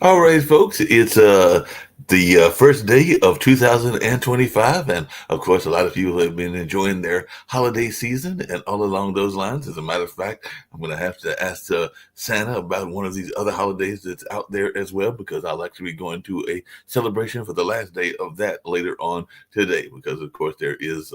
All right, folks, it's the first day of 2025, and of course, a lot of people have been enjoying their holiday season, and all along those lines. As a matter of fact, I'm going to have to ask Santa about one of these other holidays that's out there as well, because I'll actually be going to a celebration for the last day of that later on today. Because of course, there is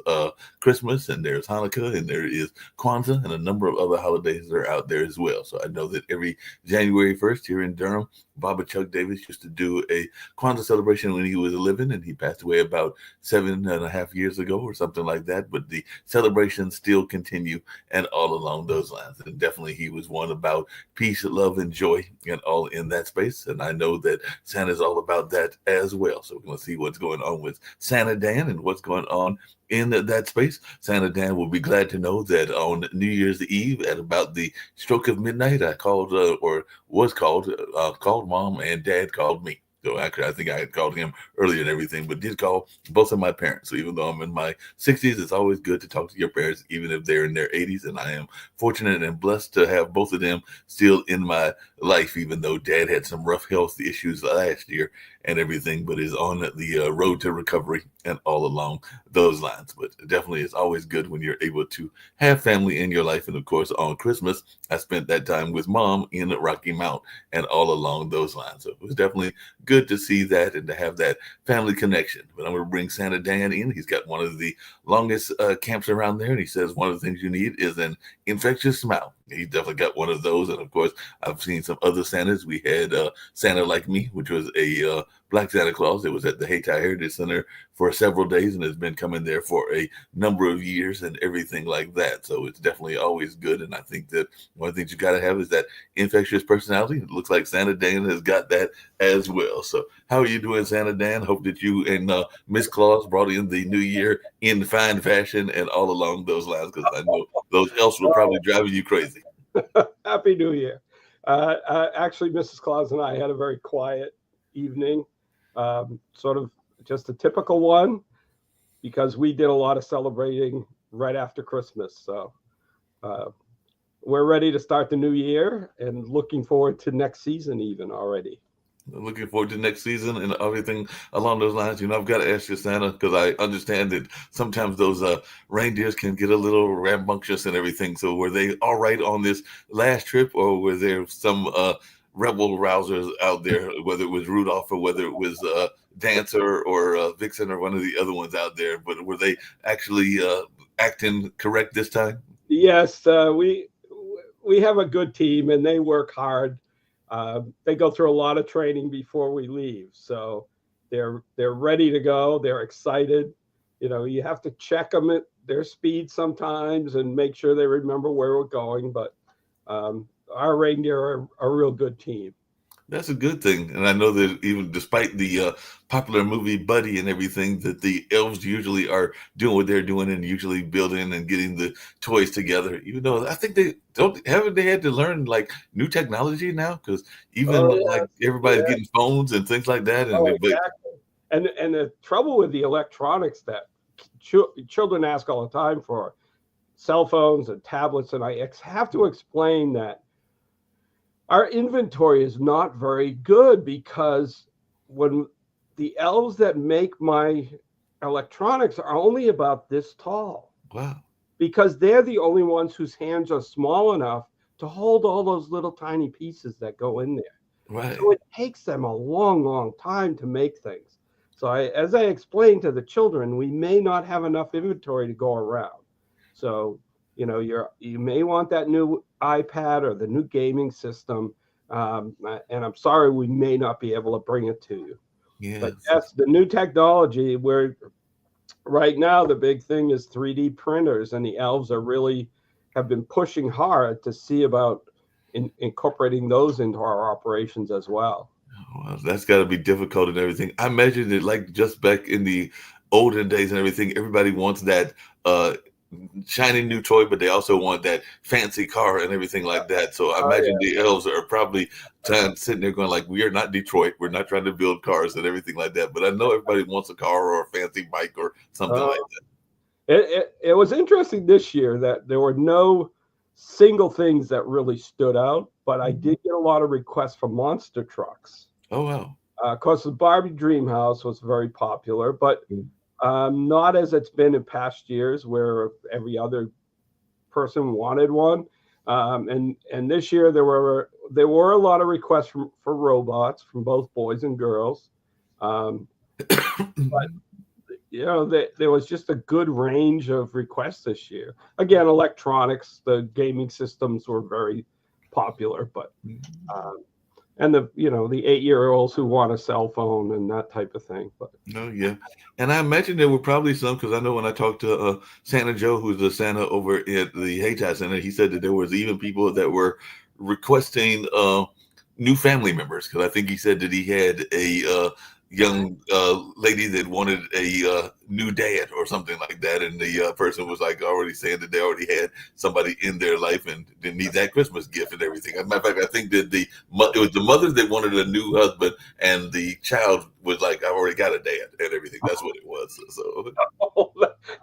Christmas, and there's Hanukkah, and there is Kwanzaa, and a number of other holidays that are out there as well. So I know that every January 1st here in Durham, Baba Chuck Davis used to do a Kwanzaa celebration when he was living, and he passed away about 7.5 years ago or something like that. But the celebrations still continue and all along those lines. And definitely he was one about peace, love, and joy and all in that space. And I know that Santa's all about that as well. So we're going to see what's going on with Santa Dan and what's going on in that space. Santa Dan will be glad to know that on New Year's Eve at about the stroke of midnight, I called or was called mom, and dad called me. So actually, I think I had called him earlier and everything, but did call both of my parents. So even though I'm in my 60s, it's always good to talk to your parents, even if they're in their 80s. And I am fortunate and blessed to have both of them still in my life, even though dad had some rough health issues last year and everything, but is on the road to recovery and all along those lines. But definitely, it's always good when you're able to have family in your life. And of course, on Christmas, I spent that time with mom in Rocky Mount and all along those lines. So it was definitely good to see that and to have that family connection. But I'm going to bring Santa Dan in. He's got one of the longest camps around there. And he says one of the things you need is an infectious smile. He definitely got one of those. And of course, I've seen some other Santas. We had Santa Like Me, which was a Black Santa Claus. It was at the Hayti Heritage Center for several days and has been coming there for a number of years and everything like that. So it's definitely always good. And I think that one of the things you got to have is that infectious personality. It looks like Santa Dan has got that as well. So how are you doing, Santa Dan? Hope that you and Miss Claus brought in the new year in fine fashion and all along those lines, because I know those elves were probably driving you crazy. Happy New Year. Actually, Mrs. Claus and I had a very quiet evening, sort of just a typical one, because we did a lot of celebrating right after Christmas. So uh, we're ready to start the new year and looking forward to next season, even already. Looking forward to next season and everything along those lines. I've got to ask you, Santa, because I understand that sometimes those reindeers can get a little rambunctious and everything. So were they all right on this last trip, or were there some rebel rousers out there, whether it was Rudolph or whether it was Dancer or Vixen or one of the other ones out there? But were they actually acting correct this time? Yes, we have a good team and they work hard. They go through a lot of training before we leave, so they're ready to go. They're excited. You have to check them at their speed sometimes and make sure they remember where we're going. But our reindeer are a real good team. That's a good thing. And I know that even despite the popular movie Buddy and everything, that the elves usually are doing what they're doing and usually building and getting the toys together. Even though I think haven't they had to learn like new technology now? Because even Oh like yeah, everybody's yeah. getting phones and things like that. Oh, But exactly. And the trouble with the electronics that children ask all the time for, cell phones and tablets, and I have to explain that our inventory is not very good, because when the elves that make my electronics are only about this tall, wow, because they're the only ones whose hands are small enough to hold all those little tiny pieces that go in there. right. So it takes them a long, long time to make things. So as I explained to the children, we may not have enough inventory to go around. So you may want that new iPad or the new gaming system, and I'm sorry we may not be able to bring it to you. But Yes. yes, the new technology. Where right now the big thing is 3D printers, and the elves are really have been pushing hard to see about incorporating those into our operations as well. Well, that's got to be difficult and everything. I imagine that, like just back in the olden days and everything, everybody wants that uh, shiny new toy, but they also want that fancy car and everything like that. So I Oh imagine yeah. the elves are probably sitting there going, like, "We are not Detroit. We're not trying to build cars and everything like that." But I know everybody wants a car or a fancy bike or something Uh, like that. it was interesting this year that there were no single things that really stood out, but I Mhm. did get a lot of requests for monster trucks. Oh wow. Of course, the Barbie Dream House was very popular, but Mm. not as it's been in past years, where every other person wanted one. And this year there were a lot of requests for robots from both boys and girls. Um, there was just a good range of requests this year. Again, electronics, the gaming systems were very popular, but um, and the 8-year-olds who want a cell phone and that type of thing. But No, yeah, and I imagine there were probably some because I know when I talked to Santa Joe, who's the Santa over at the Hayti Center, he said that there was even people that were requesting new family members because I think he said that he had a young lady that wanted a new dad or something like that, and the person was like already saying that they already had somebody in their life and didn't need that Christmas gift and everything. As a matter of fact, I think that it was the mother that wanted a new husband and the child was like, "I've already got a dad," and everything. That's what it was. So,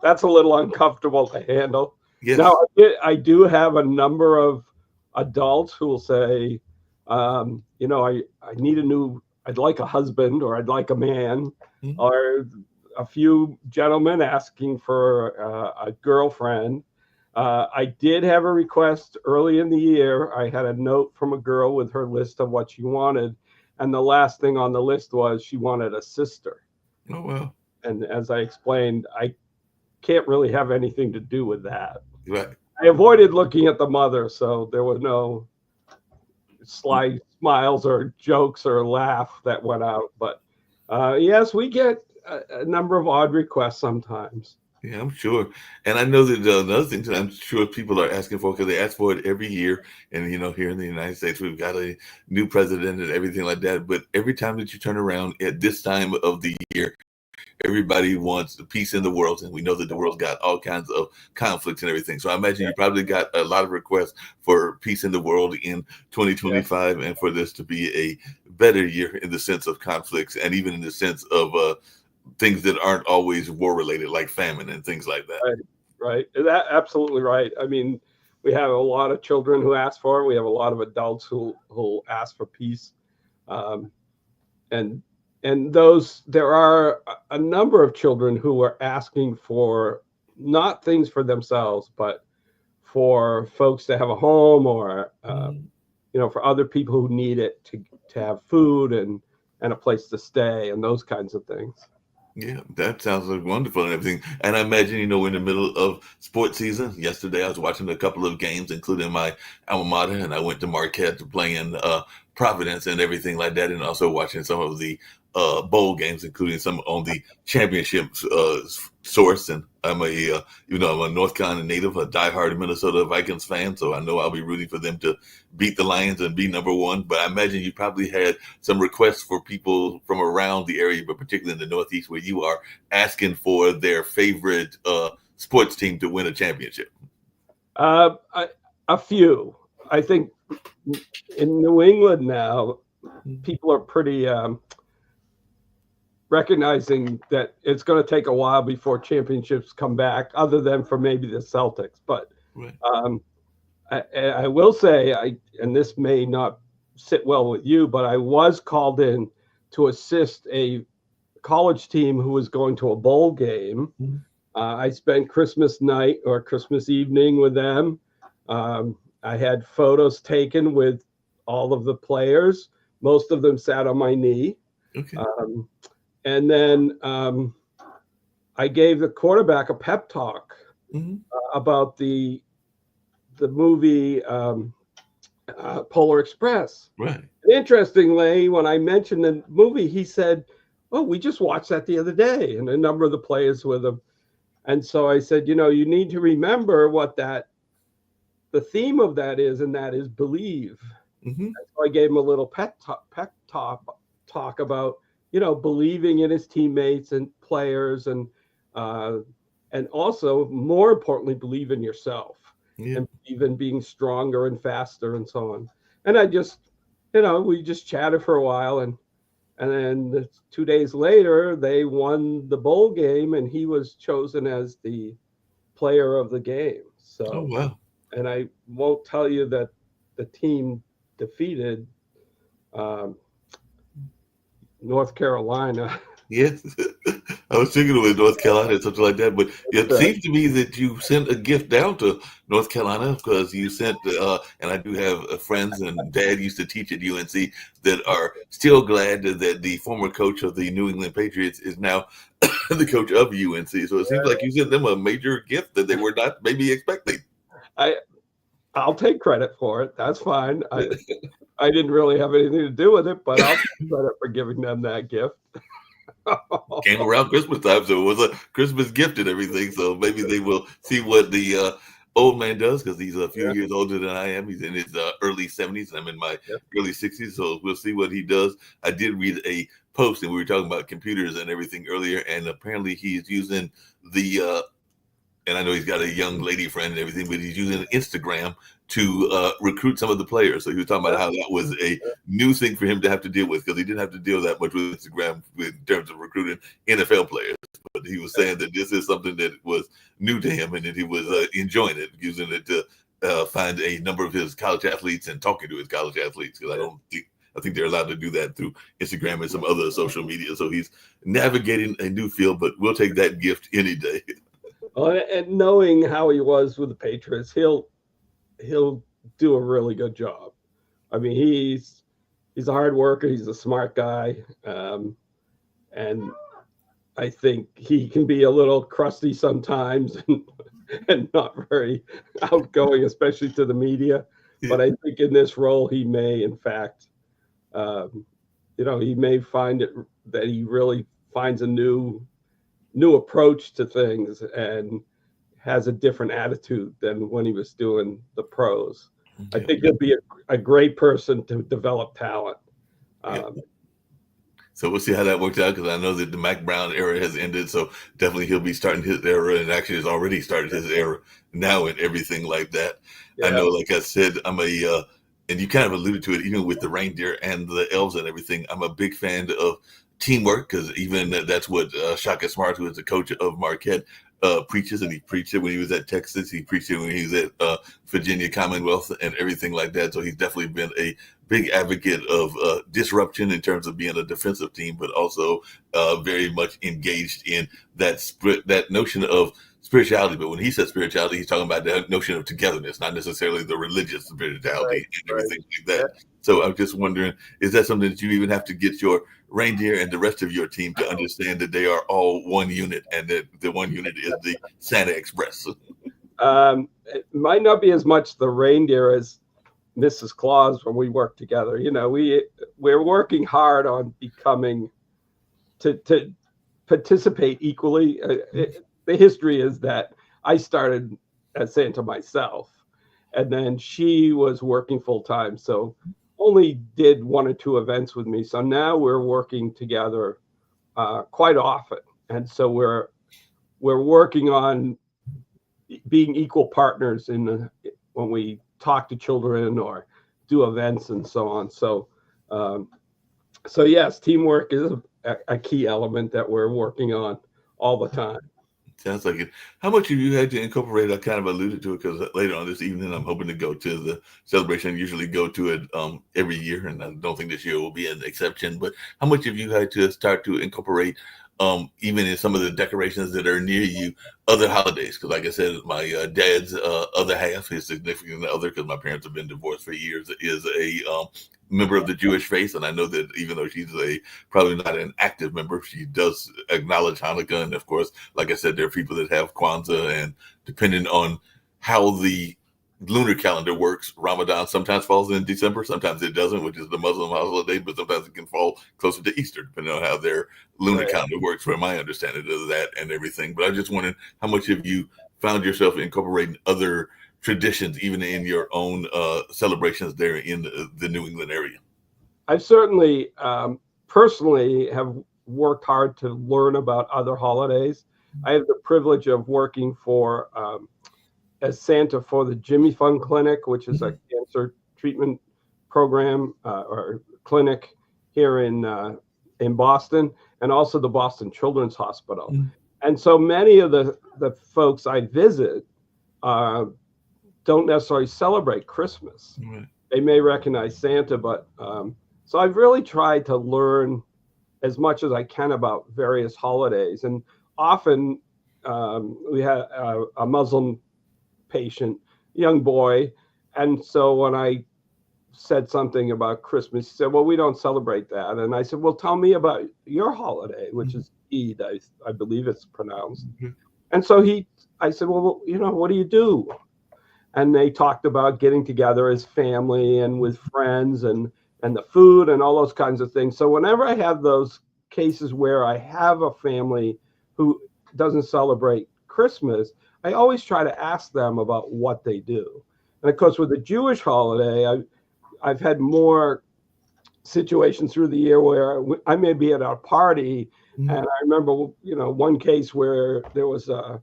that's a little uncomfortable to handle. Now, yes. I do have a number of adults who will say, I need I'd like a husband, or I'd like a man, Mhm. or a few gentlemen asking for a girlfriend. I did have a request early in the year. I had a note from a girl with her list of what she wanted. And the last thing on the list was she wanted a sister. Oh well. And as I explained, I can't really have anything to do with that. Right. I avoided looking at the mother, so there was no sly smiles or jokes or laugh that went out. But yes, we get a number of odd requests sometimes. Yeah, I'm sure. And I know that another thing that I'm sure people are asking for because they ask for it every year. And, here in the United States, we've got a new president and everything like that. But every time that you turn around at this time of the year, everybody wants the peace in the world. And we know that the world's got all kinds of conflicts and everything. So I imagine you probably got a lot of requests for peace in the world in Yeah, 2025 and for this to be a better year in the sense of conflicts and even in the sense of things that aren't always war related, like famine and things like that. right, right. That absolutely right. I mean, we have a lot of children who ask for it. We have a lot of adults who ask for peace, um, and those there are a number of children who are asking for not things for themselves, but for folks to have a home, or Mhm. for other people who need it to have food and a place to stay and those kinds of things. Yeah, that sounds like wonderful and everything. And I imagine, we're in the middle of sports season. Yesterday, I was watching a couple of games, including my alma mater, and I went to Marquette to play in Providence and everything like that, and also watching some of the bowl games, including some on the championship source. And I'm a North Carolina native, a diehard Minnesota Vikings fan, so I know I'll be rooting for them to beat the Lions and be number one. But I imagine you probably had some requests for people from around the area, but particularly in the Northeast where you are, asking for their favorite sports team to win a championship. Uh, I, a few, I think, in New England now, people are pretty recognizing that it's going to take a while before championships come back, other than for maybe the Celtics. But Right. um, I will say, and this may not sit well with you, but I was called in to assist a college team who was going to a bowl game. Mhm. I spent Christmas night or Christmas evening with them. I had photos taken with all of the players. Most of them sat on my knee. Okay. Um, and then I gave the quarterback a pep talk Hmm. about the movie Polar Express. Right. And interestingly, when I mentioned the movie, he said, "Oh, we just watched that the other day," and a number of the players with him. And so I said, you need to remember what the theme of that is, and that is believe. Hmm. So I gave him a little talk about, believing in his teammates and players, uh, and also more importantly, believe in yourself, Yeah. and believe in being stronger and faster and so on. And we just chatted for a while, and then 2 days later, they won the bowl game, and he was chosen as the player of the game. Oh So, wow. and I won't tell you that the team defeated um, North Carolina. Yes, I was thinking with North Carolina or something like that. But it seems to me that you sent a gift down to North Carolina because you sent, and I do have friends and dad used to teach at UNC that are still glad that the former coach of the New England Patriots is now the coach of UNC. So it seems like you sent them a major gift that they were not maybe expecting. I I'll take credit for it. That's fine. I didn't really have anything to do with it, but I'll take credit for giving them that gift. Came around Christmas time, so it was a Christmas gift and everything. So maybe they will see what the old man does because he's a few Yeah, years older than I am. He's in his early 70s. I'm in my yeah, early 60s, so we'll see what he does. I did read a post, and we were talking about computers and everything earlier, and apparently he's using the and I know he's got a young lady friend and everything, but he's using Instagram to recruit some of the players. So he was talking about how that was a new thing for him to have to deal with because he didn't have to deal that much with Instagram in terms of recruiting NFL players. But he was saying that this is something that was new to him and that he was enjoying it, using it to find a number of his college athletes and talking to his college athletes. Because I think they're allowed to do that through Instagram and some other social media. So he's navigating a new field, but we'll take that gift any day. well, and knowing how he was with the Patriots, he'll do a really good job. I mean, he's a hard worker. He's a smart guy, and I think he can be a little crusty sometimes and not very outgoing, especially to the media. But I think in this role, he may, in fact, um, he may find it that he really finds a new approach to things and has a different attitude than when he was doing the pros. I think he'll be a great person to develop talent. Um, So we'll see how that works out because I know that the Mac Brown era has ended. So definitely he'll be starting his era and actually has already started his era now and everything like that. I yeah, know, like I said, and you kind of alluded to it, even with the reindeer and the elves and everything. I'm a big fan of teamwork because even that's what Shaka Smart, who is the coach of Marquette, preaches, and he preached it when he was at Texas. He preached it when he was at Virginia Commonwealth and everything like that. So he's definitely been a big advocate of disruption in terms of being a defensive team, but also very much engaged in that notion of spirituality. But when he says spirituality, he's talking about that notion of togetherness, not necessarily the religious right, spirituality and right. everything like that. Yeah. So I'm just wondering, is that something that you even have to get your reindeer and the rest of your team to understand that they are all one unit and that the one unit is the Santa Express? It might not be as much the reindeer as Mrs. Claus when we work together. We're working hard on becoming to participate equally. The history is that I started as Santa myself, and then she was working full time, so only did one or two events with me. So now we're working together quite often, and so we're working on being equal partners when we talk to children or do events and so on. Um, so yes, teamwork is a key element that we're working on all the time. Sounds like it. How much have you had to incorporate? I kind of alluded to it because later on this evening, I'm hoping to go to the celebration. I usually go to it every year, and I don't think this year will be an exception. But how much have you had to start to incorporate, even in some of the decorations that are near you, other holidays? Because, like I said, my dad's other half, his significant other, because my parents have been divorced for years, is a member of the Jewish faith, and I know that even though she's probably not an active member, she does acknowledge Hanukkah, and of course, like I said, there are people that have Kwanzaa, and depending on how the lunar calendar works, Ramadan sometimes falls in December, sometimes it doesn't, which is the Muslim holiday, but sometimes it can fall closer to Easter, depending on how their lunar Right. calendar works, from my understanding of that and everything. But I just wondered, how much have you found yourself incorporating other traditions, even in your own celebrations there in the New England area? I certainly personally have worked hard to learn about other holidays. I have the privilege of working for as Santa for the Jimmy Fund Clinic, which is a cancer treatment program or clinic here in Boston, and also the Boston Children's Hospital. Mm. And so many of the folks I visit don't necessarily celebrate Christmas. Right. they may recognize Santa, but so I've really tried to learn as much as I can about various holidays. And often we had a Muslim patient, young boy, and so when I said something about Christmas, he said, "Well, we don't celebrate that." And I said, "Well, tell me about your holiday, which is Eid, I believe it's pronounced." Mhm. And so I said, "Well, what do you do?" And they talked about getting together as family and with friends and the food and all those kinds of things. So whenever I have those cases where I have a family who doesn't celebrate Christmas, I always try to ask them about what they do. And of course, with the Jewish holiday, I've had more situations through the year where I may be at a party, Mhm. and I remember, one case where there was a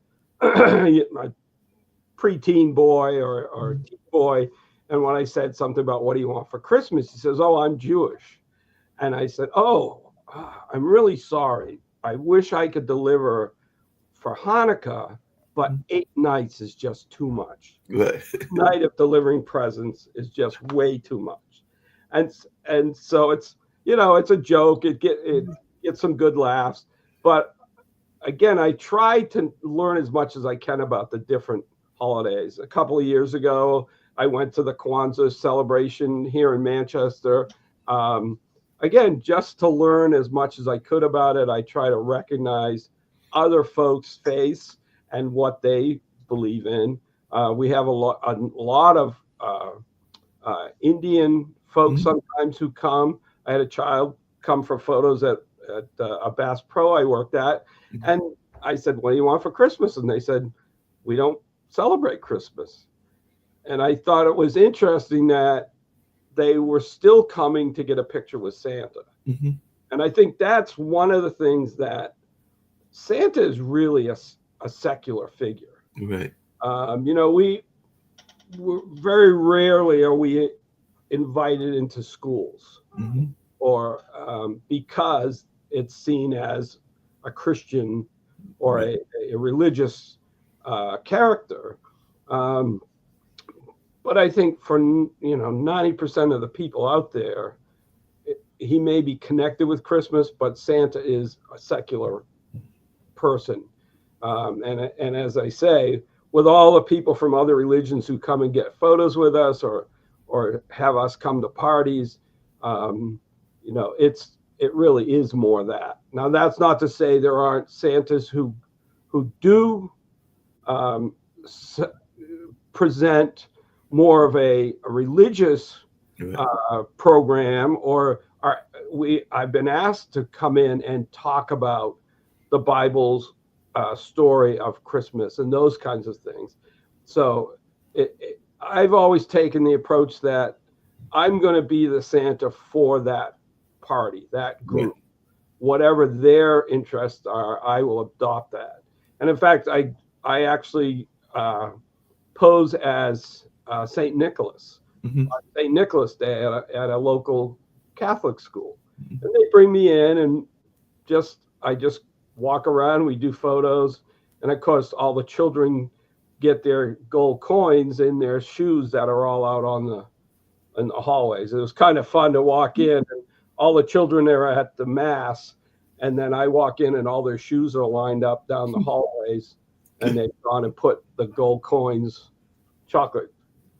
preteen boy or Mhm. teen boy. And when I said something about what do you want for Christmas, he says, "Oh, I'm Jewish." And I said, "Oh, I'm really sorry. I wish I could deliver for Hanukkah, but 8 nights is just too much. Right. Night of delivering presents is just way too much." And so it's a joke. It gets some good laughs, but again, I try to learn as much as I can about the different holidays. A couple of years ago, I went to the Kwanzaa celebration here in Manchester. Um, Again, just to learn as much as I could about it, I try to recognize other folks' faiths and what they believe in. We have a lot of Indian folks Mhm. sometimes who come. I had a child come for photos at a Bass Pro I worked at, Mhm. and I said, "What do you want for Christmas?" And they said, "We don't celebrate Christmas." And I thought it was interesting that they were still coming to get a picture with Santa. Mhm. And I think that's one of the things that Santa is really a secular figure. Right. We very rarely are we invited into schools Mhm. or because it's seen as a Christian or Right. a religious character. Um, but I think for 90% of the people out there, he may be connected with Christmas, but Santa is a secular person. And as I say, with all the people from other religions who come and get photos with us or have us come to parties, um, it really is more that. Now that's not to say there aren't Santas who do um, present more of a religious Right. program, or I've been asked to come in and talk about the Bible's story of Christmas and those kinds of things. So I've always taken the approach that I'm going to be the Santa for that party, that Right. group, whatever their interests are, I will adopt that. And in fact, I actually pose as Saint Nicholas, Mhm. St. Nicholas Day at a local Catholic school. And they bring me in and I just walk around, we do photos, and of course all the children get their gold coins in their shoes that are all out in the hallways. It was kind of fun to walk in and all the children are at the mass, and then I walk in and all their shoes are lined up down the hallways, and they've gone and put the gold coins, chocolate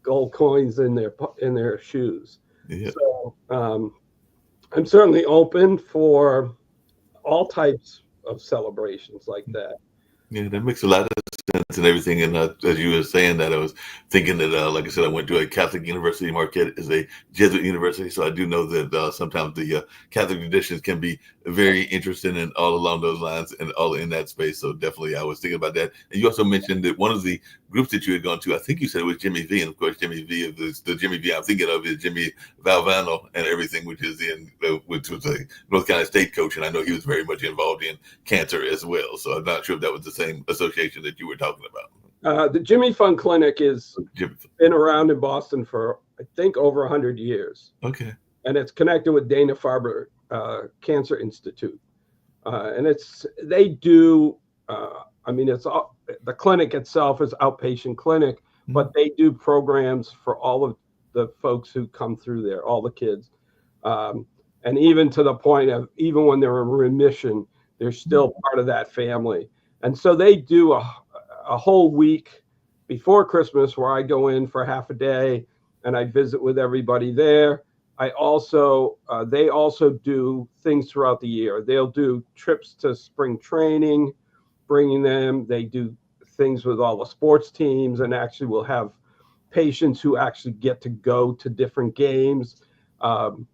gold coins in their shoes. Yeah. So I'm certainly open for all types of celebrations like that. Yeah, that makes a lot of sense and everything. And as you were saying that, I was thinking that, like I said, I went to a Catholic university. Marquette is a Jesuit university, so I do know that sometimes the Catholic traditions can be very interesting and all along those lines and all in that space. So definitely, I was thinking about that. And you also mentioned that one of the groups that you had gone to, I think you said it was Jimmy V, and of course, Jimmy V is the Jimmy V I'm thinking of is Jimmy Valvano and everything, which was a North Carolina State coach, and I know he was very much involved in cancer as well. So I'm not sure if that was the same association that you were talking about. The Jimmy Fund Clinic has Jim. been around in Boston for, I think, over 100 years, Okay. and it's connected with Dana-Farber Cancer Institute. And they do, I mean, the clinic itself is outpatient clinic, Mhm. but they do programs for all of the folks who come through there, all the kids. Um, and even to the point of even when they're in remission, they're still part of that family. And so they do a whole week before Christmas where I go in for half a day and I visit with everybody there. I also they also do things throughout the year. They'll do trips to spring training, bringing them. They do things with all the sports teams, and actually will have patients who actually get to go to different games. Um,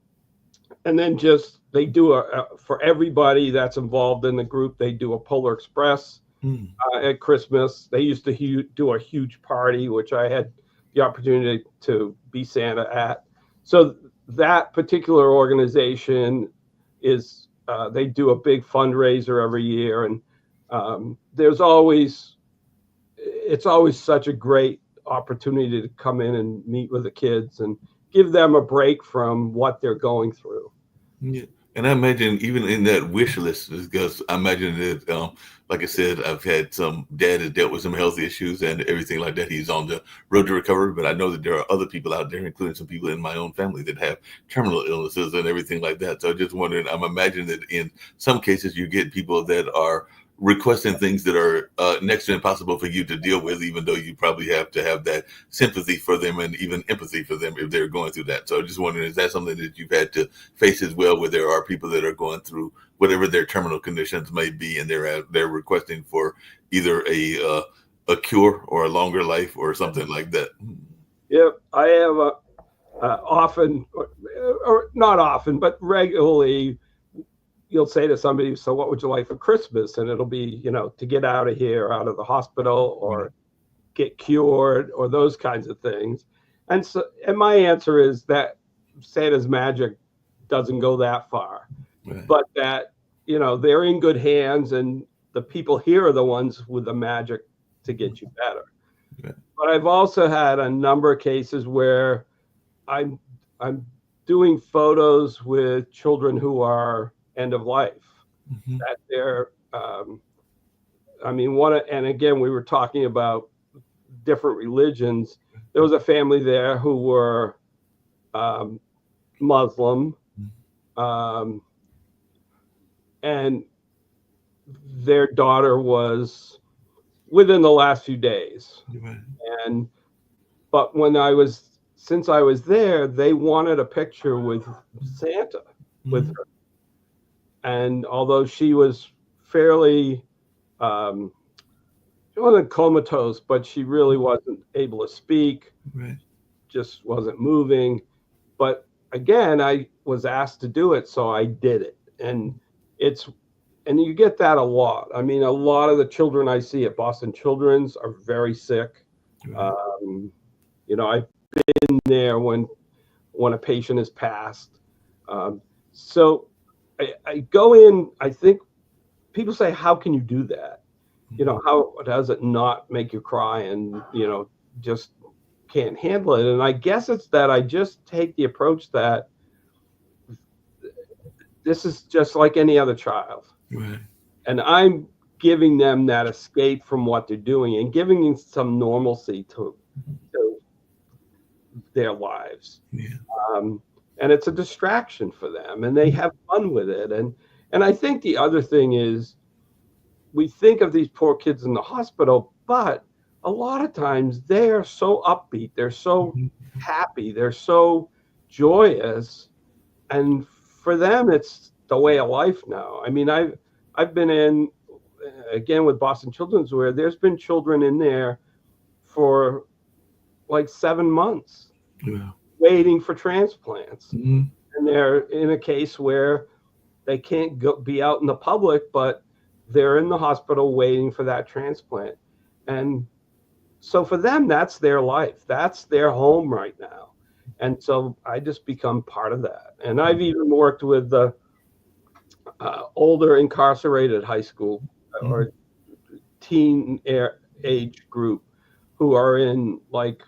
and then just they do for everybody that's involved in the group. They do a Polar Express Mm. at Christmas. They used to do a huge party, which I had the opportunity to be Santa at. So that particular organization is they do a big fundraiser every year, and there's always it's always such a great opportunity to come in and meet with the kids and give them a break from what they're going through. Yeah. And I imagine even in that wish list, because I imagine that, like I said, I've had some dad that dealt with some health issues and everything like that. He's on the road to recovery, but I know that there are other people out there, including some people in my own family that have terminal illnesses and everything like that. So I just wondering, I'm imagining that in some cases you get people that are requesting things that are next to impossible for you to deal with, even though you probably have to have that sympathy for them and even empathy for them if they're going through that. So I'm just wondering, is that something that you've had to face as well, where there are people that are going through whatever their terminal conditions may be, and they're requesting for either a cure or a longer life or something like that? Yep, I have often, or not often, but regularly, you'll say to somebody, "So, what would you like for Christmas?" And it'll be, to get out of here, out of the hospital, or get cured, or those kinds of things. And my answer is that Santa's magic doesn't go that far, Right. but that they're in good hands, and the people here are the ones with the magic to get you better. Right. But I've also had a number of cases where I'm I'm doing photos with children who are end of life. Mhm. That they're, I mean, and again, we were talking about different religions. There was a family there who were um, Muslim, um, and their daughter was within the last few days. Right. And but since I was there, they wanted a picture with Santa with Mhm. her. And although she was fairly, um, she wasn't comatose, but she really wasn't able to speak, Right. just wasn't moving. But again, I was asked to do it, so I did it. It's and you get that a lot. I mean, a lot of the children I see at Boston Children's are very sick. Right. Um, I've been there when a patient has passed. Um, so I go in. I think people say, "How can you do that? Mhm. How does it not make you cry and just can't handle it?" And I guess it's that I just take the approach that this is just like any other child, Right. and I'm giving them that escape from what they're doing and giving them some normalcy to their lives. Yeah. Um, and it's a distraction for them, and they have fun with it. And I think the other thing is we think of these poor kids in the hospital, but a lot of times they are so upbeat, they're so Mhm. happy, they're so joyous, and for them it's the way of life now. I mean, I've been in again with Boston Children's where there's been children in there for like 7 months Yeah. waiting for transplants, Mhm. and they're in a case where they can't be out in the public, but they're in the hospital waiting for that transplant. And so for them, that's their life. That's their home right now. And so I just become part of that. And I've even worked with the older incarcerated high school Mhm. or teen age group who are in like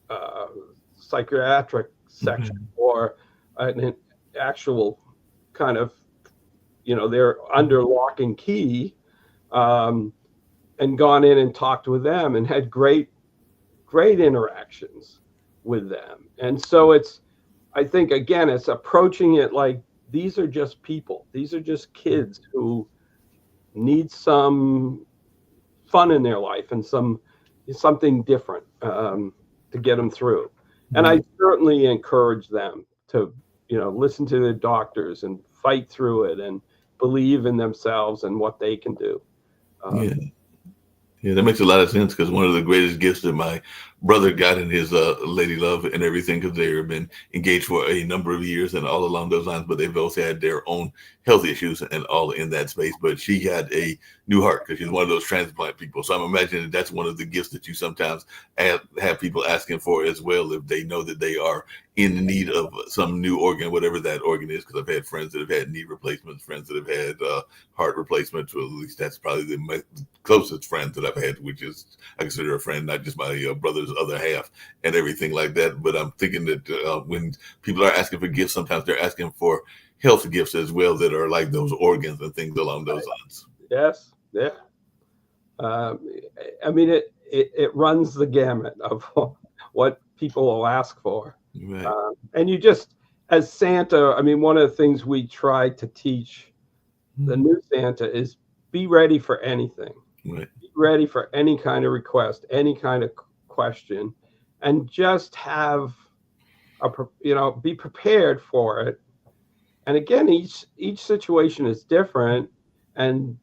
uh, psychiatric Okay. section or an actual kind of they're Mhm. under lock and key, um, and gone in and talked with them and had great interactions. with them. And so I think, again, it's approaching it like these are just people. These are just kids who need some fun in their life and something different to get them through. And I Yeah. certainly encourage them to, listen to their doctors and fight through it and believe in themselves and what they can do. Yeah. Um, Yeah, that makes a lot of sense because one of the greatest gifts that my brother got in his lady love and everything, because they've been engaged for a number of years and all along those lines, but they've also had their own health issues and all in that space. But she had a new heart because she's one of those transplant people. So I'm imagining that's one of the gifts that you sometimes have people asking for as well if they know that they are in need of some new organ, whatever that organ is. Because I've had friends that have had knee replacements, friends that have had heart replacements. Well, at least that's probably the closest friends that I've had, which is I consider a friend, not just my brother's other half and everything like that. But I'm thinking that when people are asking for gifts, sometimes they're asking for health gifts as well that are like those organs and things along those lines. yes, yeah. Um, I mean, it runs the gamut of what people will ask for. Right, And you just, as Santa, I mean, one of the things we try to teach the new Santa is be ready for anything. right, Be ready for any kind of request, any kind of question, and just have be prepared for it. And again, each situation is different, and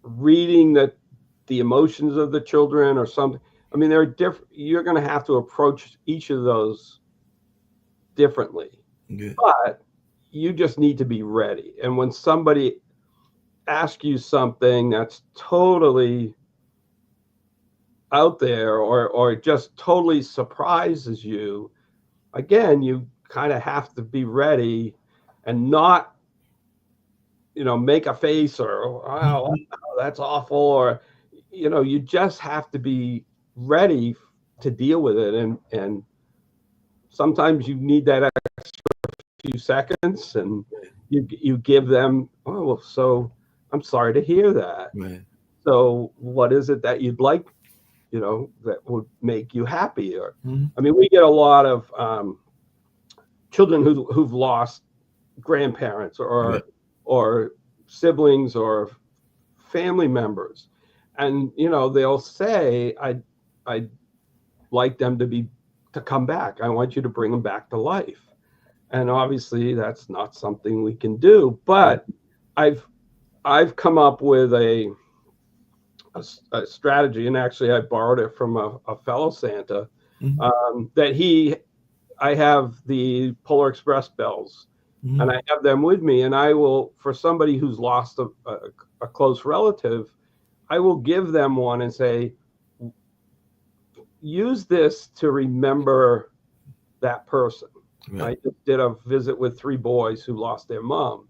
reading the emotions of the children or something. I mean, they're different. You're going to have to approach each of those differently, yeah, but you just need to be ready. And when somebody asks you something that's totally out there or just totally surprises you, again, you kind of have to be ready and not, make a face or, wow, that's awful, or, you just have to be ready to deal with it. And sometimes you need that few seconds and you give them, oh, well, so I'm sorry to hear that. right, So what is it that you'd like, that would make you happy? Or, mhm, I mean, we get a lot of children who've lost grandparents right, or siblings or family members, and they'll say, I'd like them to come back. I want you to bring them back to life. And obviously that's not something we can do, right, but I've I've come up with a strategy, and actually I borrowed it from a fellow Santa. mhm, That I have the Polar Express bells, and mhm, I have them with me, and I will, for somebody who's lost a close relative, I will give them one and say, use this to remember that person. right, I just did a visit with three boys who lost their mom,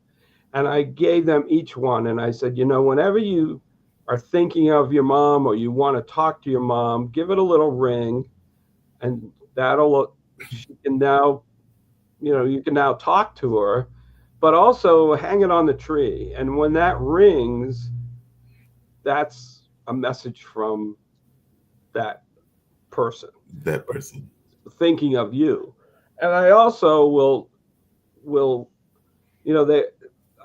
and I gave them each one, and I said, whenever you are thinking of your mom or you want to talk to your mom, give it a little ring, and that'll she can now, you can now talk to her, but also hang it on the tree. And when that rings, that's a message from that person that person. thinking of you. And I also will they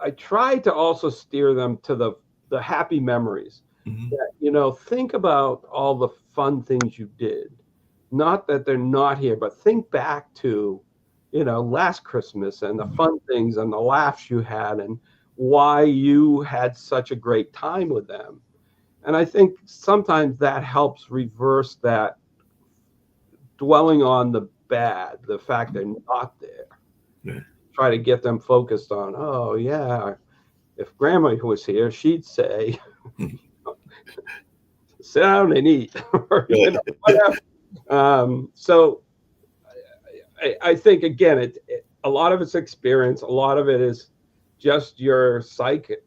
I try to also steer them to the happy memories. Mhm, That, think about all the fun things you did. Not that they're not here, but think back to, last Christmas and the mhm, fun things and the laughs you had and why you had such a great time with them. And I think sometimes that helps reverse that dwelling on the bad, the fact they're not there. right, Try to get them focused on, oh yeah, if grandma was here, she'd say, mhm, sit down and eat, or right, whatever. So I think, again, a lot of it's experience. A lot of it is just your psychic,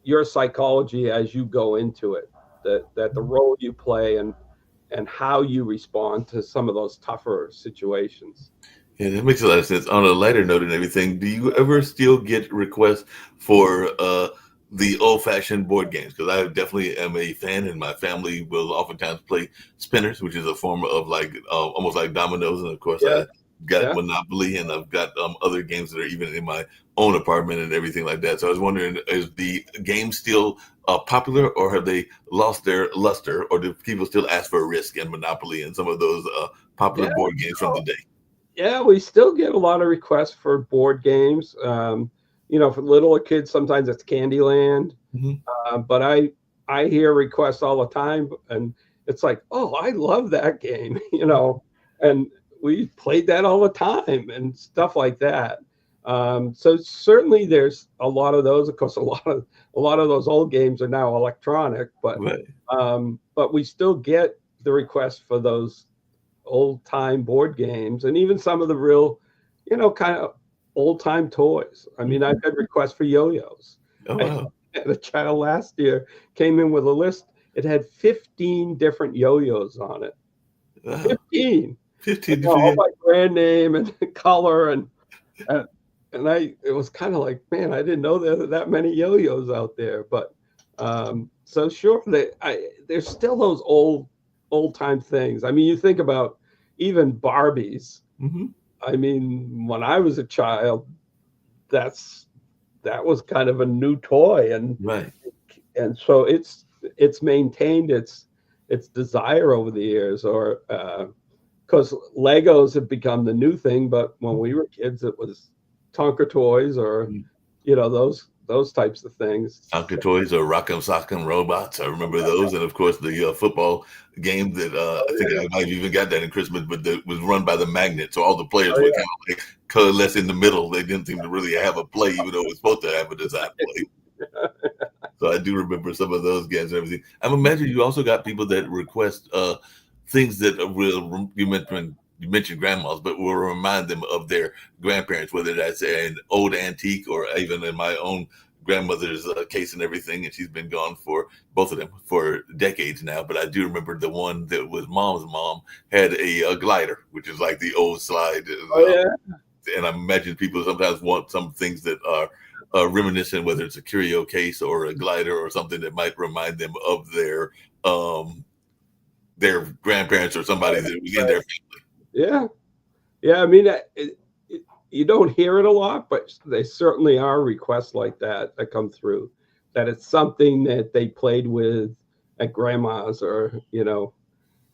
your psychology as you go into it. That the role you play and how you respond to some of those tougher situations. Yeah, that makes a lot of sense. On a lighter note and everything, do you ever still get requests for the old-fashioned board games, because I definitely am a fan, and my family will oftentimes play spinners, which is a form of like almost like dominoes. And of course, Yeah, I got yeah, Monopoly, and I've got other games that are even in my own apartment and everything like that. So I was wondering, is the game still popular, or have they lost their luster, or do people still ask for Risk and Monopoly and some of those popular yeah. board games from the day? Yeah, we still get a lot of requests for board games. For littler kids, sometimes it's Candyland. Hmm. But I hear requests all the time, and it's like, oh, I love that game, and we played that all the time and stuff like that. So certainly there's a lot of those. Of course, a lot of those old games are now electronic, Right. but we still get the requests for those old time board games and even some of the real, kind of old time toys. I mean, I've Mhm. had requests for yo-yos. Oh I wow. had a child last year came in with a list. It had 15 different yo-yos on it. Wow. 15. 15 different All games. by brand name and color and it was kind of like, man, I didn't know there were that many yo-yos out there. But so sure, there's still those old time things. I mean, you think about even Barbies. Hmm. I mean, when I was a child, that's that was kind of a new toy, Right. and so it's maintained its desire over the years, or because Legos have become the new thing, but when we were kids, it was Tonka toys or Mhm. those types of things. Tonka toys or Rock'em Sock'em Robots. I remember those, and of course the football game that I Oh think yeah, I might have even got that in Christmas, but that was run by the magnet, so all the players oh would yeah. kind of like coalesce in the middle. They didn't seem to really have a play, even though it was supposed to have a design play. So I do remember some of those games and everything. I'm imagining you also got people that request things that will you mentioned grandmas, but will remind them of their grandparents, whether that's an old antique or even in my own grandmother's case and everything. And she's been gone for both of them for decades now. But I do remember the one that was mom's mom had a glider, which is like the old slide. Oh yeah. And I imagine people sometimes want some things that are reminiscent, whether it's a curio case or a glider or something that might remind them of um, their grandparents or somebody that was in Right. their. Yeah. Yeah. I mean, you don't hear it a lot, but they certainly are requests like that come through. That it's something that they played with at grandma's, or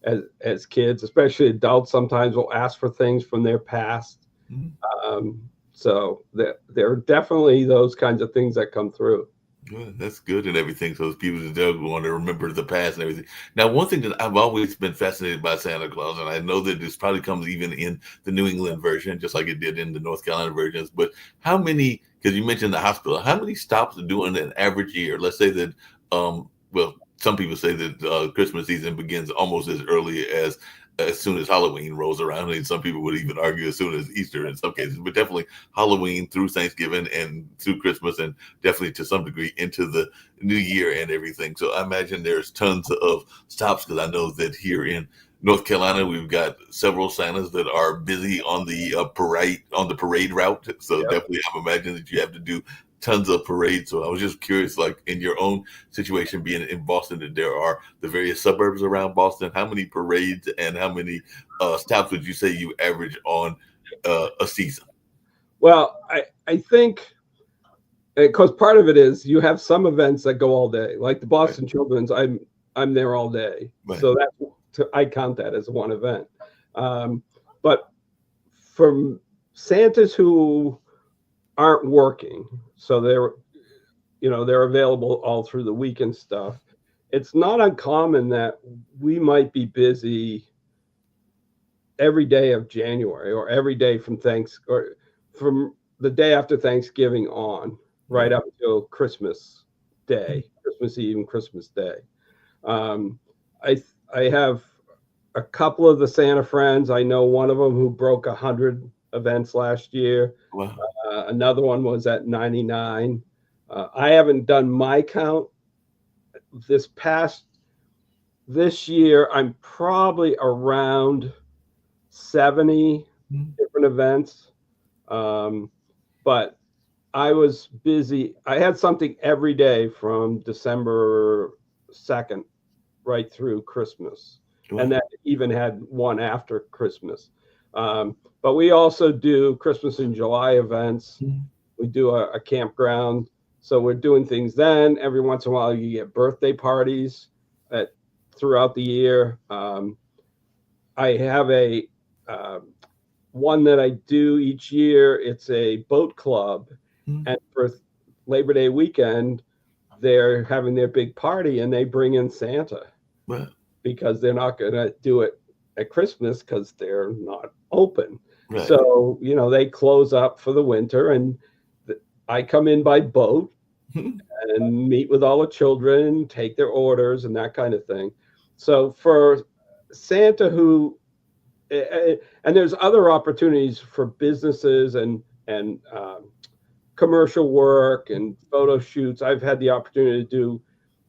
as kids, especially adults, sometimes will ask for things from their past. Mhm. So there are definitely those kinds of things that come through. Good. That's good and everything. So those people that do want to remember the past and everything. Now, one thing that I've always been fascinated by Santa Claus, and I know that this probably comes even in the New England version, just like it did in the North Carolina versions. But how many? Because you mentioned the hospital. How many stops do in an average year? Let's say that. Well, some people say that Christmas season begins almost as soon as Halloween rolls around, and some people would even argue as soon as Easter in some cases. But definitely Halloween through Thanksgiving and through Christmas and definitely to some degree into the new year and everything. So I imagine there's tons of stops because I know that here in North Carolina we've got several Santas that are busy on the parade route. So Yep. definitely I'm imagining that you have to do tons of parades. So I was just curious, like in your own situation being in Boston, that there are the various suburbs around Boston. How many parades and how many stops would you say you average on a season? Well, I think because part of it is you have some events that go all day, like the Right, Boston Children's. I'm there all day, right, so I count that as one event. Um, but from Santas who aren't working, so they're available all through the week and stuff. It's not uncommon that we might be busy every day of January, or every day from or from the day after Thanksgiving on, right right. up until Christmas Day, Christmas Eve and Christmas Day. Um, I have a couple of the Santa friends. I know one of them who broke 100 events last year. Wow. Another one was at 99. I haven't done my count this past this year. I'm probably around 70 Mhm. different events. Um, but I was busy. I had something every day from December 2nd right through Christmas, and Wow. then even had one after Christmas. But we also do Christmas in July events. Mhm. We do a campground, so we're doing things then. Every once in a while, you get birthday parties at throughout the year. I have a one that I do each year. It's a boat club, Mhm. and for Labor Day weekend, they're having their big party, and they bring in Santa Well, because they're not going to do it at Christmas because they're not open. right. So, they close up for the winter, and I come in by boat Mhm. and meet with all the children, take their orders, and that kind of thing. So, for Santa, and there's other opportunities for businesses and commercial work and photo shoots. I've had the opportunity to do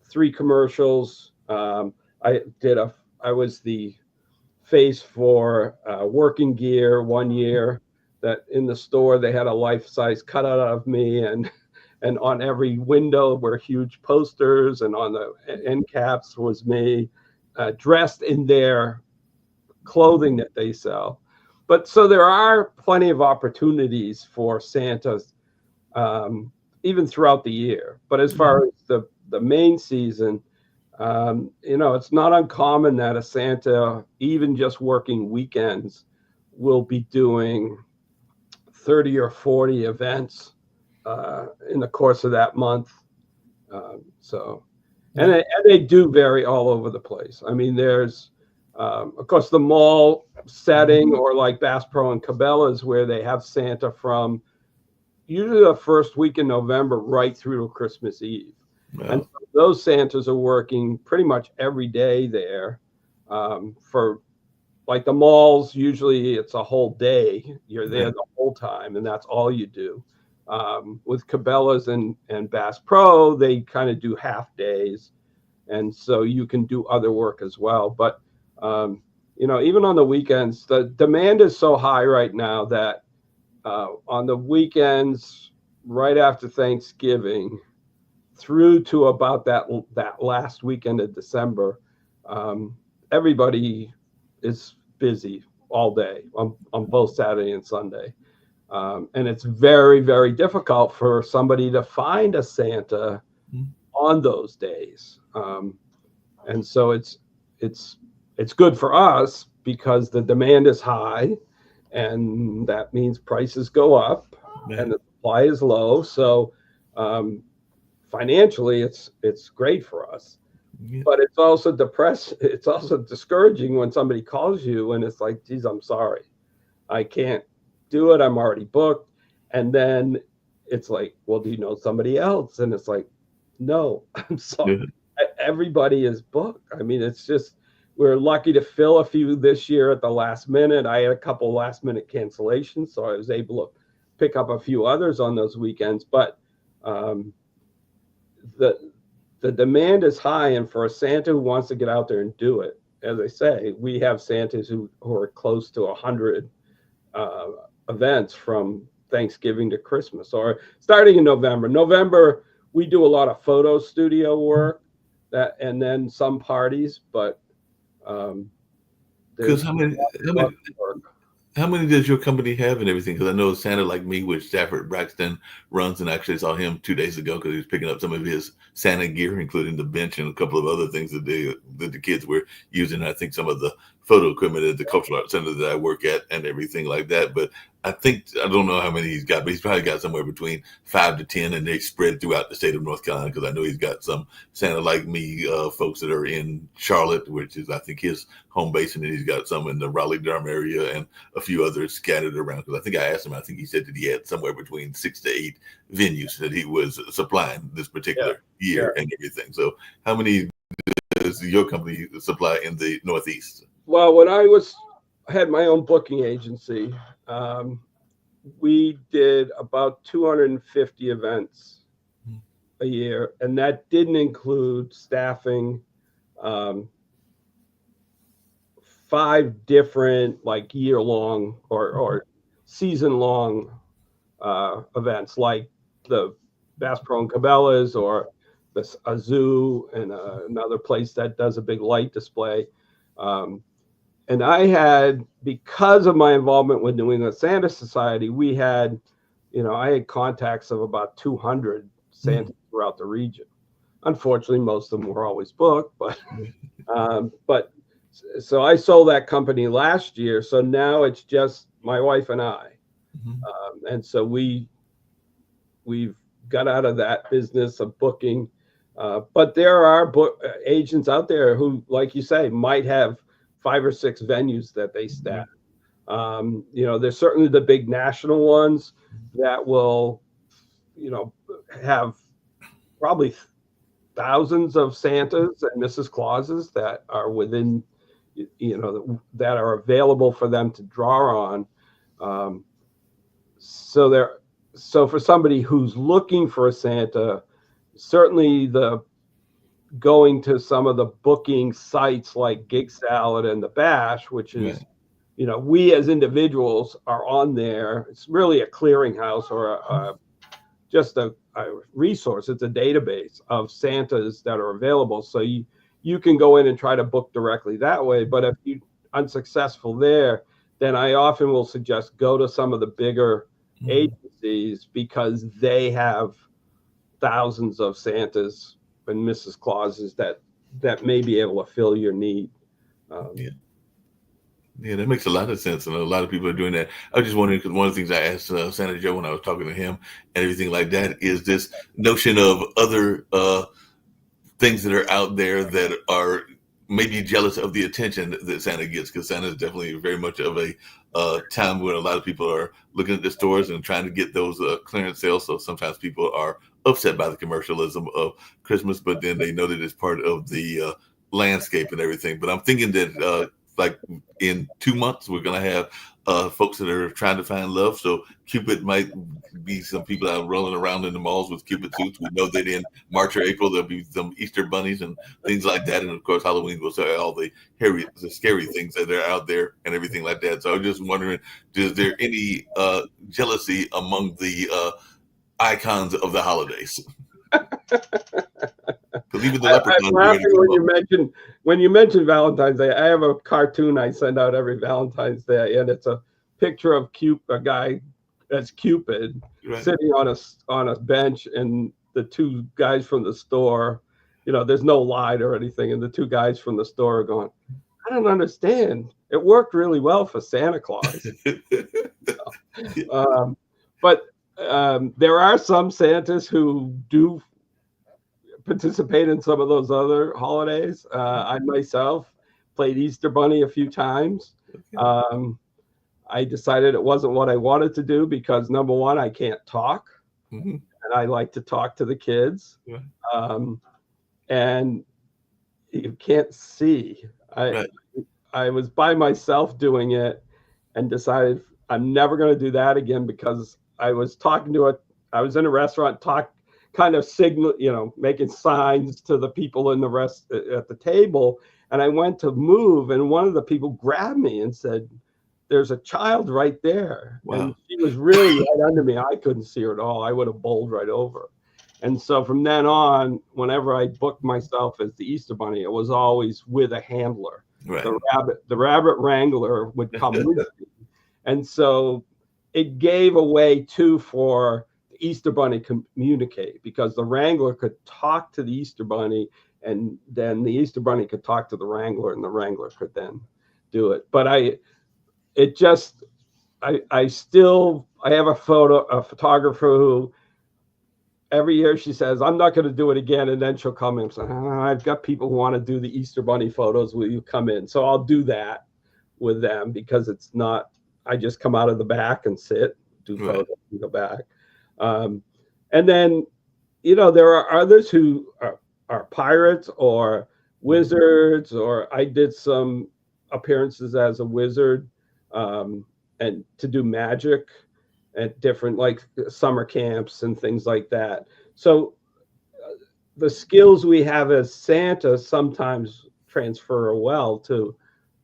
3 commercials. I did a. I was the face for working gear one year. That in the store they had a life size cutout of me, and on every window were huge posters, and on the end caps was me, dressed in their clothing that they sell. But so there are plenty of opportunities for Santa's, um, even throughout the year. But as far as the main season, it's not uncommon that a Santa, even just working weekends, will be doing 30 or 40 events in the course of that month. So, and Yeah. they do vary all over the place. I mean, there's, of course, the mall Mhm. setting, or like Bass Pro and Cabela's, where they have Santa from usually the first week in November right through to Christmas Eve. And Well, so those Santas are working pretty much every day there. For like the malls, usually it's a whole day. You're there right. the whole time, and that's all you do. With Cabela's and Bass Pro, they kind of do half days, and so you can do other work as well. But even on the weekends, the demand is so high right now that on the weekends, right after Thanksgiving, through to about that last weekend of December, um, everybody is busy all day on both Saturday and Sunday. And it's very, very difficult for somebody to find a Santa Mhm. on those days. And so it's it's good for us because the demand is high, and that means prices go up and Right. the supply is low. So um, financially, it's great for us. Yeah. But it's also depressed. It's also discouraging when somebody calls you and it's like, "Geez, I'm sorry, I can't do it. I'm already booked." And then it's like, "Well, do you know somebody else?" And it's like, "No, I'm sorry. Yeah. Everybody is booked." I mean, it's just we're lucky to fill a few this year at the last minute. I had a couple last minute cancellations, so I was able to pick up a few others on those weekends. But um, the the demand is high, and for a Santa who wants to get out there and do it, as I say, we have Santas who are close to 100 uh, events from Thanksgiving to Christmas, or starting in November. November, we do a lot of photo studio work, and then some parties, but um, Because there's how lots many, of work. how many does your company have and everything? Because I know Santa Like Me, which Stafford Braxton runs, and actually saw him 2 days ago because he was picking up some of his Santa gear, including the bench and a couple of other things that the kids were using. I think some of the photo equipment at the Cultural Arts Center that I work at and everything like that. But I don't know how many he's got, but he's probably got somewhere between 5 to 10, and they spread throughout the state of North Carolina because I know he's got some Santa Like Me folks that are in Charlotte, which is I think his home base, and then he's got some in the Raleigh Durham area and a few others scattered around. Because I think I asked him, I think he said that he had somewhere between 6 to 8 venues that he was supplying this Yeah, particular yeah. year and everything. So, how many does your company supply in the Northeast? Well, when I had my own booking agency, um, we did about 250 events a year, and that didn't include staffing, um, 5 different like year long or season long events like the Bass Pro and Cabela's, or a zoo, and another place that does a big light display. Um, and I had, because of my involvement with New England Santa Society, we had, I had contacts of about 200 Mm. Santas throughout the region. Unfortunately, most of them were always booked, but so I sold that company last year. So now it's just my wife and I, Mhm. and so we've got out of that business of booking. But there are agents out there who, like you say, might have 5 or 6 venues that they staff. There's certainly the big national ones that will, have probably thousands of Santas and Mrs. Clauses that are within, that are available for them to draw on. Um, so there, so for somebody who's looking for a Santa, certainly the going to some of the booking sites like Gig Salad and the Bash, which is, Right. we as individuals are on there. It's really a clearinghouse, or just a resource. It's a database of Santas that are available. So you can go in and try to book directly that way. But if you're unsuccessful there, then I often will suggest go to some of the bigger Mhm. agencies, because they have thousands of Santas and Mrs. Clauses that may be able to fill your need. Um, Yeah. Yeah, that makes a lot of sense, and a lot of people are doing that. I was just wondering because one of the things I asked Santa Joe when I was talking to him and everything like that is this notion of other things that are out there that are maybe jealous of the attention that Santa gets, because Santa is definitely very much of a time when a lot of people are looking at the stores and trying to get those clearance sales. So sometimes people are upset by the commercialism of Christmas, but then they know that it's part of the landscape and everything. But I'm thinking that like in 2 months we're gonna have folks that are trying to find love. So Cupid might be some people out rolling around in the malls with Cupid suits. We know that in March or April there'll be some Easter bunnies and things like that, and of course Halloween will say all the scary things that are out there and everything like that. So I was just wondering, is there any jealousy among the icons of the holidays? Because even the I'm leprechauns are ready laughing to come up. when you mention Valentine's Day. I have a cartoon I send out every Valentine's Day, and it's a picture of a guy that's Cupid Right. sitting on a bench, and the two guys from the store. There's no light or anything, and the two guys from the store are going, "I don't understand. It worked really well for Santa Claus." Um, but there are some Santas who do participate in some of those other holidays. I myself played Easter Bunny a few times. Okay. Um, I decided it wasn't what I wanted to do, because number one, I can't talk, Mm-hmm. and I like to talk to the kids, Right. um, and you can't see. I Right. I was by myself doing it, and decided I'm never going to do that again, because I was in a restaurant, kind of signal, making signs to the people in the rest at the table. And I went to move, and one of the people grabbed me and said, "There's a child right there." And Wow. she was really right under me. I couldn't see her at all. I would have bowled right over. And so from then on, whenever I booked myself as the Easter Bunny, it was always with a handler. Right. The rabbit wrangler would come with me. And so it gave a way too for the Easter Bunny communicate, because the wrangler could talk to the Easter Bunny, and then the Easter Bunny could talk to the wrangler, and the wrangler could then do it. But it just, I have a photographer who every year she says, "I'm not going to do it again." And then she'll come in and say, "Oh, I've got people who want to do the Easter Bunny photos. Will you come in?" So I'll do that with them, because it's not, I just come out of the back and sit, do Right. photos, and go back. Um, and then, there are others who are pirates or Mm-hmm. wizards, or I did some appearances as a wizard, um, and to do magic at different, like, summer camps and things like that. So the skills we have as Santa sometimes transfer well to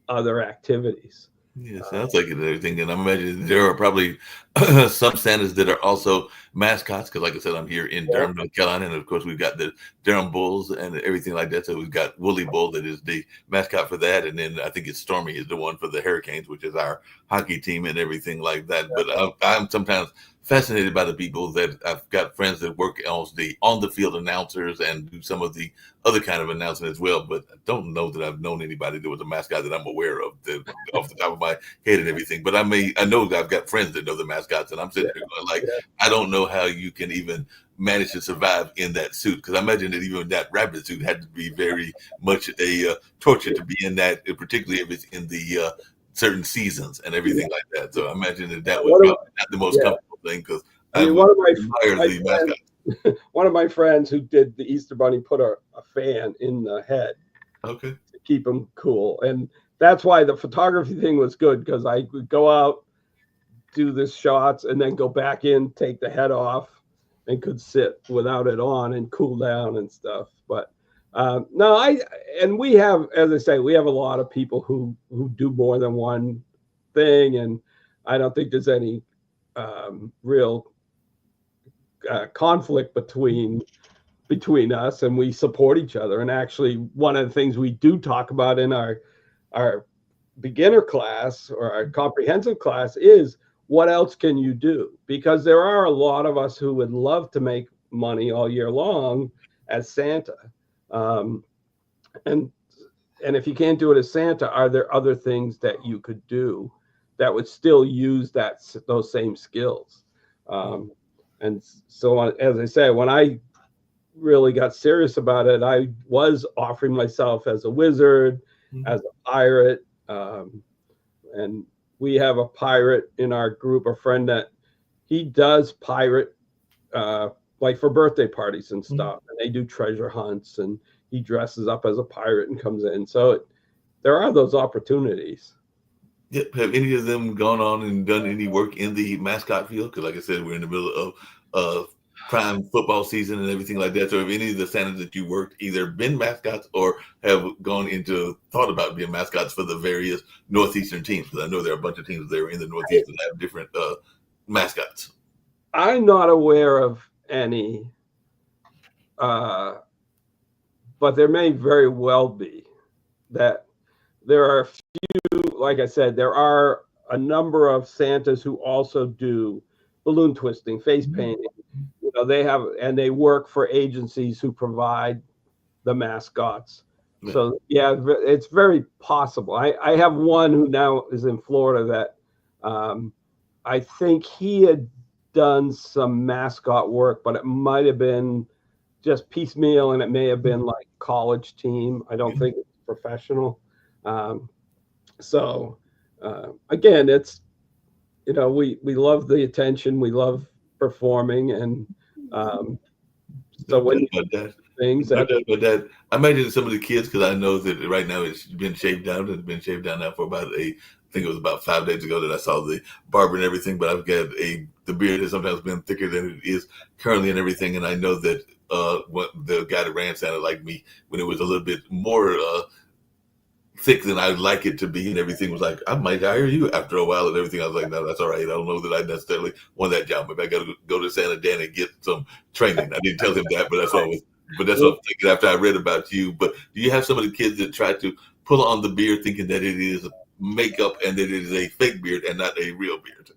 other activities. Yeah, sounds like it and everything. And I imagine there are probably some Santas that are also mascots. Because, like I said, I'm here in Yeah, Durham, North Carolina, and of course we've got the Durham Bulls and everything like that. So we've got Woolly Bull that is the mascot for that, and then I think it's Stormy is the one for the Hurricanes, which is our hockey team and everything like that. But I'm sometimes fascinated by the people that I've got friends that work as the on the field announcers and do some of the other kind of announcing as well. But I don't know that I've known anybody that was a mascot that I'm aware of that, off the top of my head and everything. But I know that I've got friends that know the mascots, and I'm yeah, sitting here going like, yeah, I don't know how you can even manage to survive in that suit, because I imagine that even that rabbit suit had to be very much a torture to be in that, particularly if it's in the certain seasons and yeah. everything like that. So I imagine that that was One of probably not the most yeah. comfortable thing, because I I mean, would one of my admire my the mascot. friends, one of my friends who did the Easter Bunny put a fan in the head Okay. to keep him cool, and that's why the photography thing was good because I would go out, do the shots, and then go back in, take the head off, and could sit without it on and cool down and stuff. But no, and we have, as I say, we have a lot of people who do more than one thing, and I don't think there's any real conflict between us, and we support each other. And actually, one of the things we do talk about in our beginner class or our comprehensive class is what else can you do? Because there are a lot of us who would love to make money all year long as Santa. Um, and and if you can't do it as Santa, are there other things that you could do that would still use those same skills? Um, and so, as I say, when I really got serious about it, I was offering myself as a wizard, as a pirate, and we have a pirate in our group, a friend that he does pirate, uh, like for birthday parties and Mhm. stuff, and they do treasure hunts, and he dresses up as a pirate and comes in. So there are those opportunities. Yep. Have any of them gone on and done any work in the mascot field? Because, like I said, we're in the middle of prime football season and everything like that. So, have any of the Santas that you worked either been mascots or have gone into thought about being mascots for the various northeastern teams? Because I know there are a bunch of teams there in the Northeast that have different mascots. I'm not aware of any, uh, but there may very well be that there are, like I said, there are a number of Santas who also do balloon twisting, face painting. You know, they have, and they work for agencies who provide the mascots. Yeah. So yeah, it's very possible. I have one who now is in Florida that I think he had done some mascot work, but it might have been just piecemeal, and it may have been like college team. I don't think it's professional. Um, so again, it's, we love the attention, we love performing, and um, No so when doubt you about that. do things No that doubt about that. I imagine some of the kids, because I know that right now it's been shaved down. It's been shaved down now for about I think it was about 5 days ago that I saw the barber and everything. But I've got the beard has sometimes been thicker than it is currently and everything. And I know that what the guy that ran sounded like me when it was a little bit more thick than I'd like it to be, and everything was like, I might hire you after a while and everything. I was like, no, that's all right. I don't know that I necessarily want that job. Maybe I got to go to Santa Dan and get some training. I didn't tell him that, but that's what I was. But that's what I'm thinking after I read about you. But do you have some of the kids that try to pull on the beard, thinking that it is makeup and that it is a fake beard and not a real beard?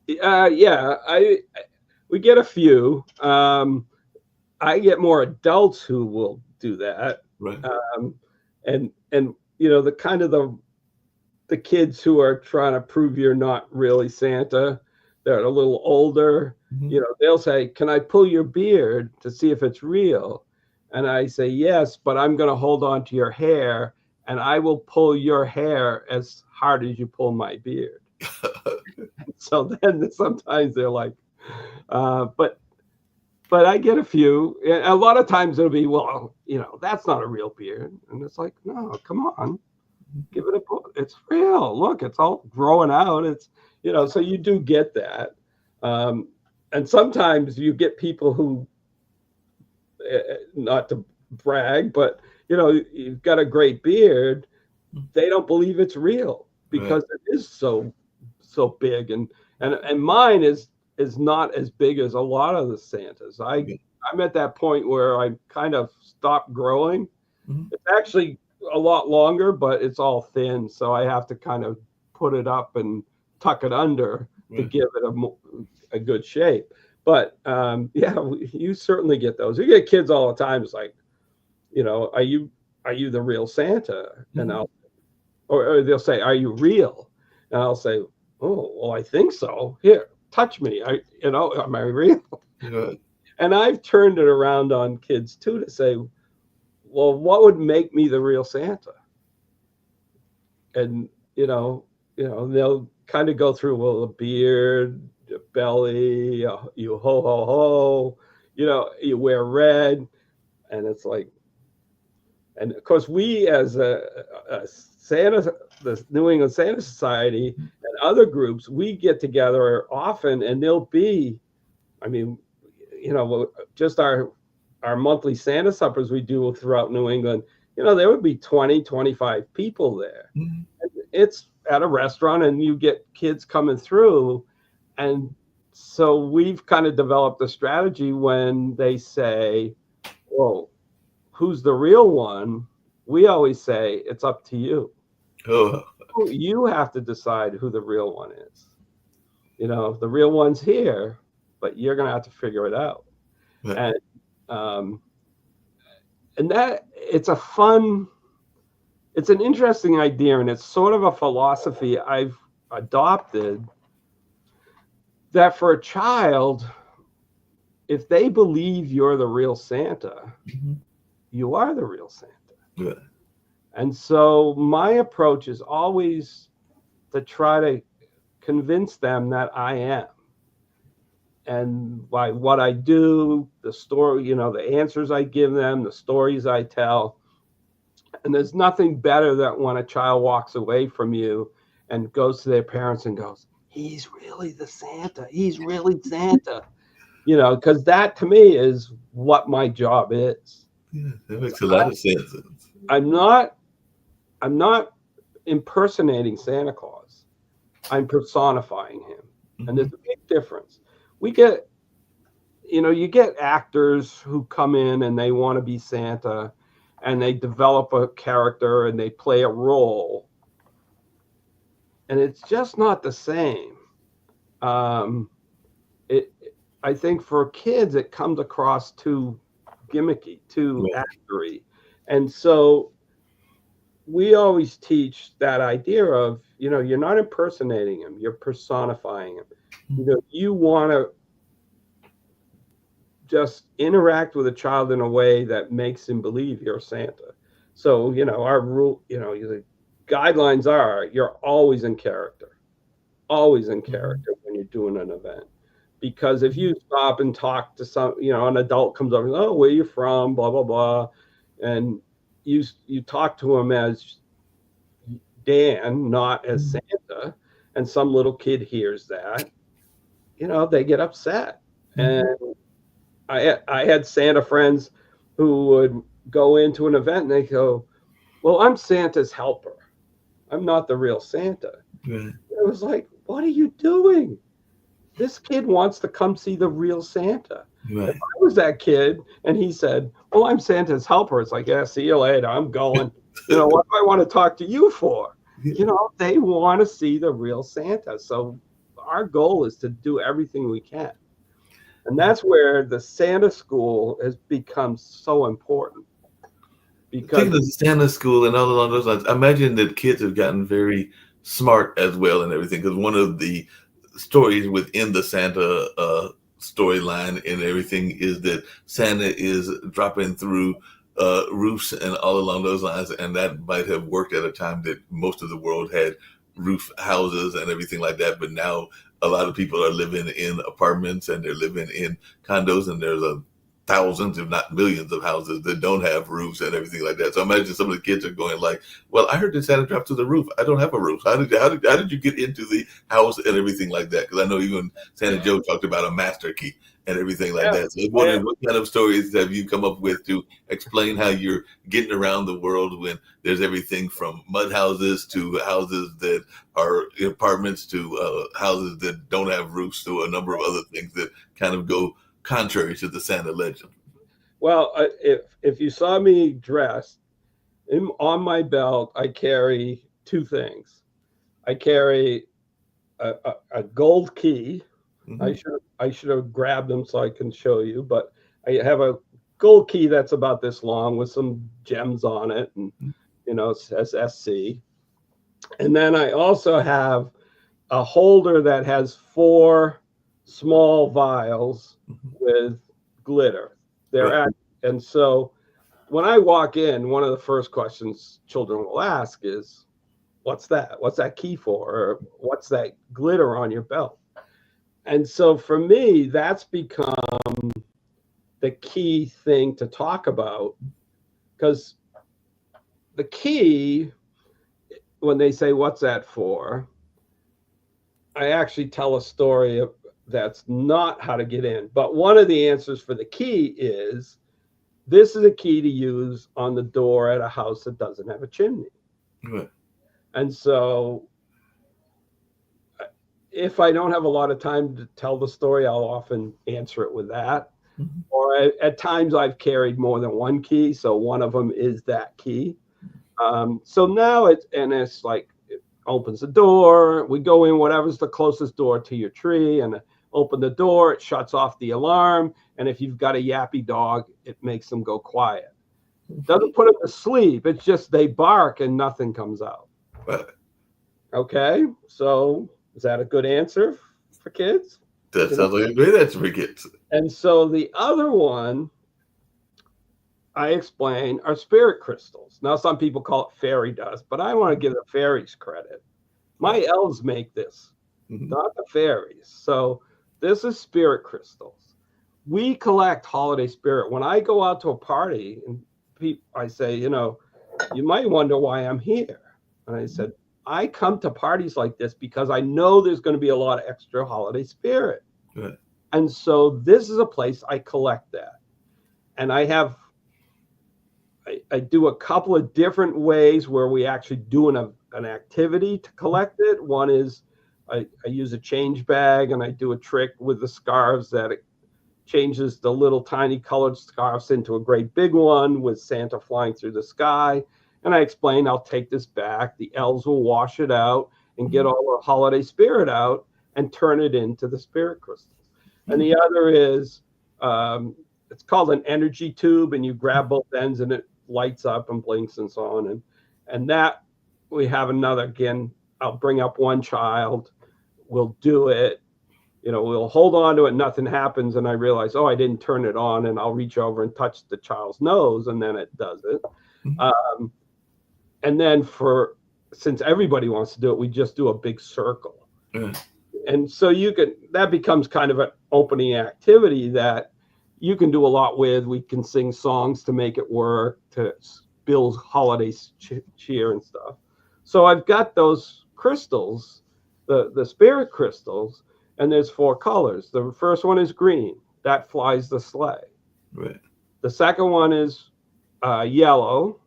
yeah, we get a few. I get more adults who will do that, Right. um, and the kind of the kids who are trying to prove you're not really Santa. They're a little older. Mm-hmm. They'll say, "Can I pull your beard to see if it's real?" And I say, "Yes, but I'm going to hold on to your hair, and I will pull your hair as hard as you pull my beard." So then sometimes they're like, but I get a few. A lot of times it'll be, well, that's not a real beard, and it's like, no, come on, give it a pull. It's real. Look, it's all growing out. So you do get that, um, and sometimes you get people who, not to brag, but you've got a great beard. They don't believe it's real. Right. because it is so big, and mine is not as big as a lot of the Santas. Yeah. I'm at that point where I kind of stopped growing. Mhm. It's actually a lot longer, but it's all thin, so I have to kind of put it up and tuck it under to Right. give it a good shape. But yeah, you certainly get those. You get kids all the time. It's like, are you the real Santa? And Mhm. or they'll say, are you real? And I'll say, oh, well, I think so. Here, touch me. Am I real? Right. And I've turned it around on kids too to say, well, what would make me the real Santa? And they'll kind of go through, well, the beard, the belly, you ho ho ho, you wear red, and it's like, and of course we as a Santa, the New England Santa Society and other groups, we get together often, and there'll be, I mean, just our monthly Santa suppers we do throughout New England. There would be 20, 25 people there. Mhm. It's at a restaurant, and you get kids coming through, and so we've kind of developed a strategy when they say, well, who's the real one? We always say it's up to you. Oh, You have to decide who the real one is. The real one's here, but you're going to have to figure it out. right. And um, that it's an interesting idea, and it's sort of a philosophy I've adopted, that for a child, if they believe you're the real Santa, Mhm. you are the real Santa. Right. And so my approach is always to try to convince them that I am. And by what I do, the story, the answers I give them, the stories I tell. And there's nothing better than when a child walks away from you and goes to their parents and goes, he's really the Santa. He's really Santa. Because that to me is what my job is. Yeah, that It's, makes a lot of sense. I'm not I'm not impersonating Santa Claus. I'm personifying him. And Mhm. there's a big difference. We get, you get actors who come in and they want to be Santa, and they develop a character and they play a role, and it's just not the same. Um, it, I think for kids, it comes across too gimmicky, too Right. actory. And so we always teach that idea of, you're not impersonating him, you're personifying him. You want to just interact with a child in a way that makes him believe you're Santa. So, our rule, the guidelines are you're always in Mhm. character when you're doing an event. Because if you stop and talk to an adult comes over, oh, where you from, blah, blah, blah, and you talk to him as Dan, not as Mhm. Santa, and some little kid hears that, they get upset. And Mhm. I had Santa friends who would go into an event and they go, well, I'm Santa's helper. I'm not the real Santa. Right. It was like, what are you doing? This kid wants to come see the real Santa. If Right. I was that kid and he said, well, I'm Santa's helper, it's like, yeah, see you later. I'm going. What do I want to talk to you for? Yeah. They want to see the real Santa. So our goal is to do everything we can. And Yeah. that's where the Santa school has become so important Taking because the Santa school and all along those lines, I imagine that kids have gotten very smart as well and everything. Because one of the stories within the Santa storyline and everything is that Santa is dropping through roofs and all along those lines, and that might have worked at a time that most of the world had roof houses and everything like that. But now a lot of people are living in apartments and they're living in condos, and there's a thousands, if not millions, of houses that don't have roofs and everything like that. So imagine some of the kids are going like, "Well, I heard that Santa dropped to the roof. I don't have a roof. How did you get into the house and everything like that?" Because I know even Santa Joe talked about a master key and everything like Yeah. that. So I'm wondering what kind of stories have you come up with to explain how you're getting around the world when there's everything from mud houses to houses that are apartments to houses that don't have roofs to a number of other things that kind of go contrary to the Santa legend. Well, if you saw me dressed on my belt, I carry two things. I carry a gold key. Mm-hmm. I should have grabbed them so I can show you, but I have a gold key that's about this long with some gems on it, and it says SC. And then I also have a holder that has four small vials Mm-hmm. with glitter. They're Right. at, and so when I walk in, one of the first questions children will ask is, "What's that? What's that key for? Or what's that glitter on your belt?" And so for me, that's become the key thing to talk about, because the key, when they say, "What's that for?" I actually tell a story that's not how to get in. But one of the answers for the key is, this is a key to use on the door at a house that doesn't have a chimney. Right. And so if I don't have a lot of time to tell the story, I'll often answer it with that. Mm-hmm. Or at times I've carried more than one key, so one of them is that key. So now it's like, it opens the door, we go in, whatever's the closest door to your tree, and open the door, it shuts off the alarm, and if you've got a yappy dog, it makes them go quiet. Doesn't put them to sleep, it's just they bark and nothing comes out. Right. Okay, so is that a good answer for kids? That You know? sounds like a great answer for kids. And so the other one I explain are spirit crystals. Now, some people call it fairy dust, but I want to give the fairies credit. My elves make this, Mm-hmm. not the fairies. So this is spirit crystals. We collect holiday spirit. When I go out to a party and I say, you might wonder why I'm here. And I said, I come to parties like this because I know there's going to be a lot of extra holiday spirit. Right. And so this is a place I collect that. And I do a couple of different ways where we actually do an activity to collect it. One is I use a change bag and I do a trick with the scarves that it changes the little tiny colored scarves into a great big one with Santa flying through the sky. And I explain, I'll take this back. The elves will wash it out and get all the holiday spirit out and turn it into the spirit crystals. And the other is, it's called an energy tube, and you grab both ends and it lights up and blinks and so on. And that we have another, again, I'll bring up one child, we'll do it, we'll hold on to it, nothing happens, and I realize, oh, I didn't turn it on, and I'll reach over and touch the child's nose, and then it does it. And then since everybody wants to do it, we just do a big circle. And so that becomes kind of an opening activity that you can do a lot with. We can sing songs to make it work, to build holiday cheer and stuff. So I've got those crystals, the spirit crystals, and there's four colors. The first one is green. That flies the sleigh. Right. The second one is yellow.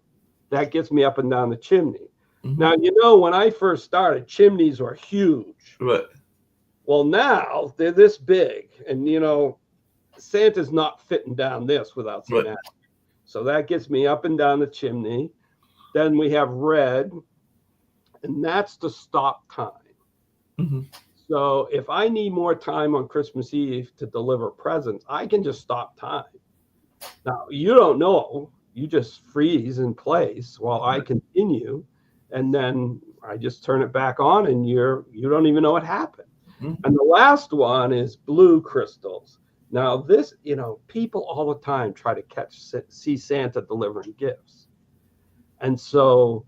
That gets me up and down the chimney. Mm-hmm. Now, when I first started, chimneys were huge. Right. Well, now they're this big, and Santa's not fitting down this without some magic. So that gets me up and down the chimney. Then we have red, and that's to stop time. Mm-hmm. So if I need more time on Christmas Eve to deliver presents, I can just stop time. Now, you don't know. You just freeze in place while I continue, and then I just turn it back on, and you don't even know what happened. Mm-hmm. And the last one is blue crystals. Now, this, people all the time try to see Santa delivering gifts. And so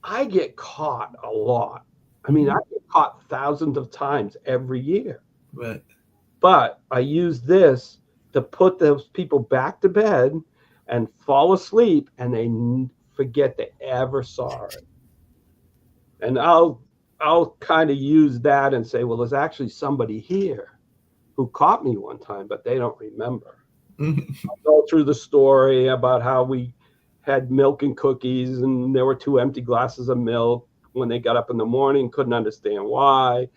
I get caught a lot. I mean, I get caught thousands of times every year. Right. But I use this to put those people back to bed and fall asleep, and they forget they ever saw it. And I'll kind of use that and say, well, there's actually somebody here. who caught me one time, but they don't remember. Mhm. Go through the story about how we had milk and cookies, and there were two empty glasses of milk when they got up in the morning, couldn't understand why.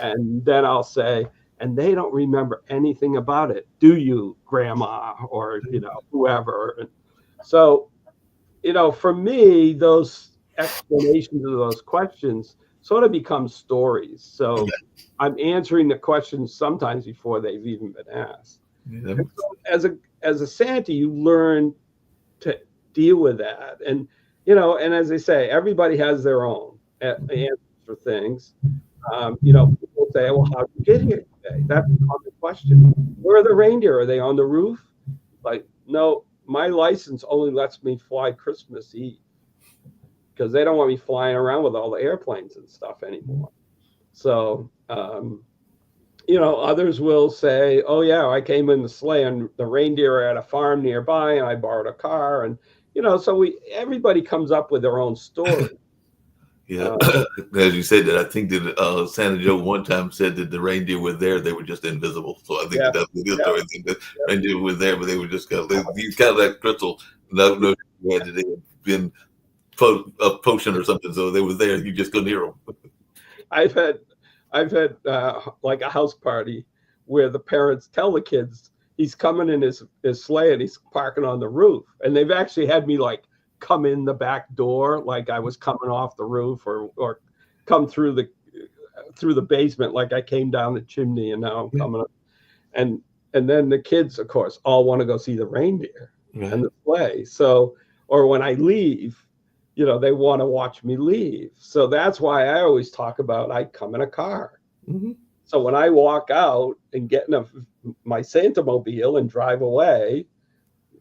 And then I'll say, and they don't remember anything about it. Do you, grandma, or, whoever? And so, for me, those explanations of those questions sort of become stories. So I'm answering the questions sometimes before they've even been asked. Yeah. And so as a Santa, you learn to deal with that. And and as I say, everybody has their own answers for things. People say, "Well, how did you get here today?" That's a common question. Where are the reindeer? Are they on the roof? Like, no, my license only lets me fly Christmas Eve because they don't want me flying around with all the airplanes and stuff anymore. So, others will say, "Oh yeah, I came in the sleigh and the reindeer are at a farm nearby, and I borrowed a car." And so everybody comes up with their own story. Yeah, Uh, as you said that, I think that Santa Joe one time said that the reindeer were there, they were just invisible. So I think yeah, that that's the good yeah, story. I think the yeah. reindeer were there, but they were just these kind of like crystal. No, no, had they had been a potion or something, so they were there. You just couldn't hear them. I've had, like a house party where the parents tell the kids he's coming in his sleigh and he's parking on the roof, and they've actually had me like come in the back door like I was coming off the roof, or come through the basement like I came down the chimney, and now I'm coming up. And then the kids, of course, all want to go see the reindeer Right. and the sleigh. So, or when I leave, they want to watch me leave. So that's why I always talk about I come in a car. Hmm. So when I walk out and get in my Santa mobile and drive away,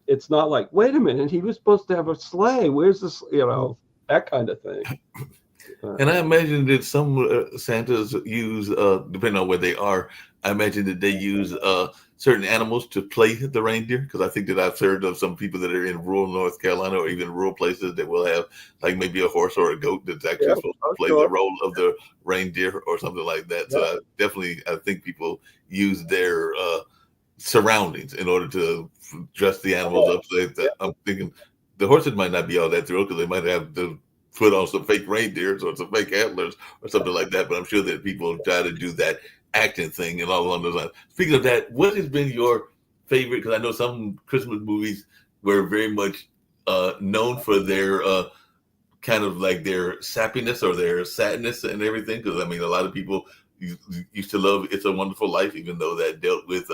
it's not like, wait a minute, he was supposed to have a sleigh. Where's this? That kind of thing. And I Uh, imagine that some Santas use, depending on where they are, I imagine that they use certain animals to play the reindeer. Because I think that I've heard of some people that are in rural North Carolina or even rural places that will have like maybe a horse or a goat that's yeah. actually supposed to Oh, play the sure. role of the reindeer or something like that. So Yeah. I think people use their surroundings in order to dress the animals Oh, up. So yeah. I'm thinking the horses might not be all that thrilled because they might have to put on some fake reindeers or some fake antlers or something like that. But I'm sure that people try to do that acting thing and all along those lines. Speaking of that, what has been your favorite? Because I know some Christmas movies were very much known for their kind of like their sappiness or their sadness and everything. Because I mean, a lot of people used to love "It's a Wonderful Life," even though that dealt with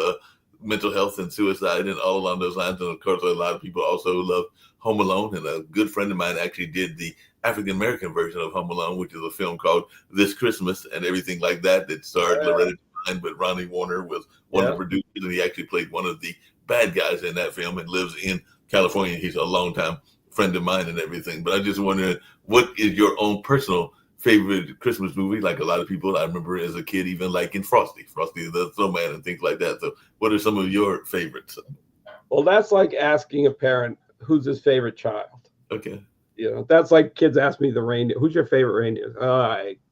mental health and suicide and all along those lines. And of course, a lot of people also love Home Alone. And a good friend of mine actually did the African American version of Home Alone, which is a film called This Christmas and everything like that. That starred Loretta Devine, but Ronnie Warner was one of Yeah. the producers, and he actually played one of the bad guys in that film and lives in California. He's a longtime friend of mine and everything. But I just wondering, what is your own personal favorite Christmas movie? Like a lot of people, I remember as a kid, even like in Frosty the Snowman and things like that. So, what are some of your favorites? Well, that's like asking a parent who's his favorite child. Okay. That's like kids ask me the reindeer. Who's your favorite reindeer?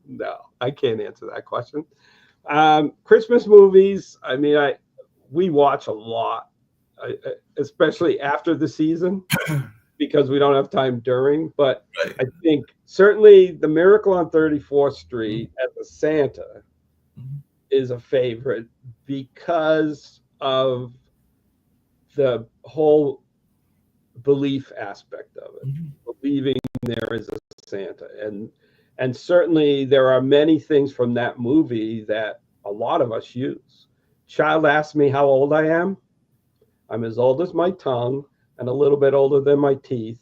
No, I can't answer that question. Christmas movies. I mean, we watch a lot, especially after the season because we don't have time during. But Right. I think certainly the Miracle on 34th Street as a Santa Mm-hmm. is a favorite because of the whole belief aspect of it, Mm-hmm. believing there is a Santa, and certainly there are many things from that movie that a lot of us use. Child asks me how old I am. I'm as old as my tongue and a little bit older than my teeth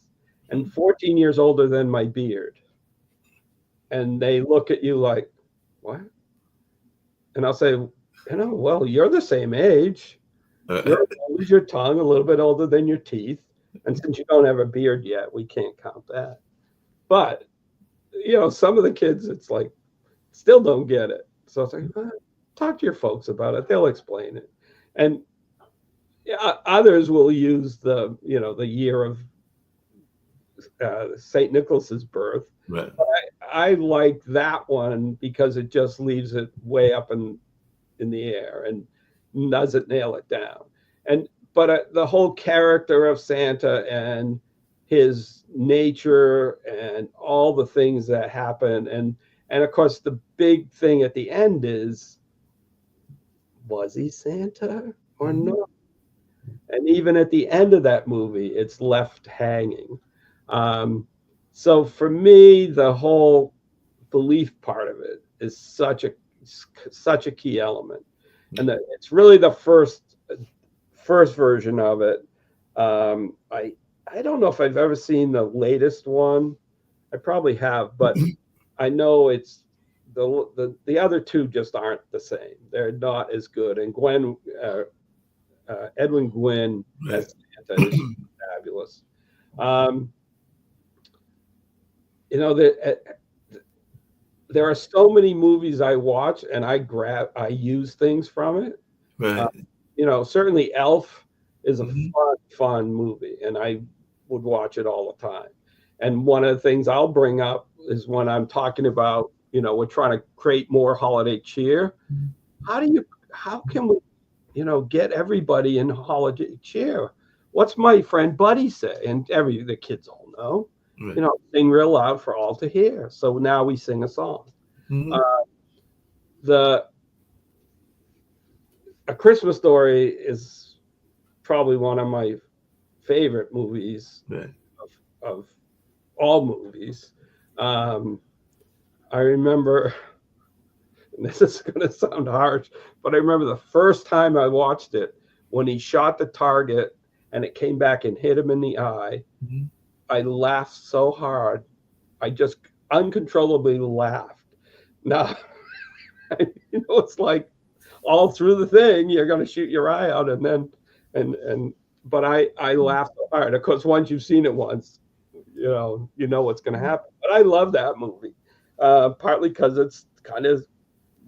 and 14 years older than my beard. And they look at you like, what? And I'll say, well, you're the same age. You're as old as your tongue, a little bit older than your teeth. And since you don't have a beard yet, we can't count that. But, some of the kids, it's like, still don't get it. So it's like, talk to your folks about it. They'll explain it. And others will use the year of St. Nicholas's birth. Right. I like that one because it just leaves it way up in the air. And doesn't nail it down. And but the whole character of Santa and his nature and all the things that happen, and of course the big thing at the end is, was he Santa or Mhm. not? And even at the end of that movie, it's left hanging. Um, so for me, the whole belief part of it is such a key element, and that it's really the first version of it. I don't know if I've ever seen the latest one. I probably have, but I know it's the other two just aren't the same. They're not as good. And Edwin Gwynn Right. as Santa is fabulous. Um, you know, there are so many movies I watch and I use things from it. Uh, Right. certainly Elf is a Mhm. fun movie, and I would watch it all the time. And one of the things I'll bring up is when I'm talking about, we're trying to create more holiday cheer. How do you, how can we, get everybody in holiday cheer? What's my friend Buddy say? And the kids all know, Right. sing real loud for all to hear. So now we sing a song. Uh, Mhm. the A Christmas Story is probably one of my favorite movies Right. of all movies. Um, I remember, and this is going to sound harsh, but I remember the first time I watched it when he shot the target and it came back and hit him in the eye. Mhm. I laughed so hard. I just uncontrollably laughed. Now, it's like all through the thing, you're going to shoot your eye out, and then, and, but I laughed so hard. Of course, once you've seen it once, you know what's going to happen. But I love that movie, partly because it's kind of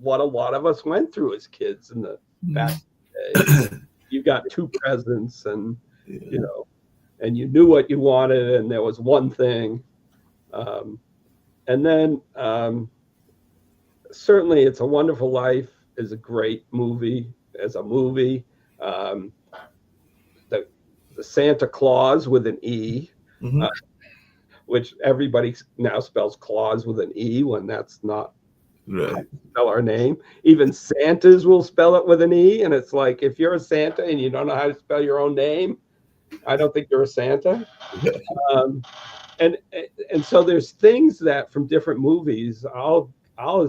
what a lot of us went through as kids in the back Mhm. in the day. You got two presents, and you Yeah. know, and you knew what you wanted, and there was one thing. Um, and then certainly, It's a Wonderful Life is a great movie as a movie. Um, the the Santa Claus with an E, uh, Mhm. which everybody now spells Claus with an E when that's not how Right. we spell our name. Even Santas will spell it with an E, and it's like if you're a Santa and you don't know how to spell your own name, I don't think you're a Santa. Um, and and so there's things that from different movies I'll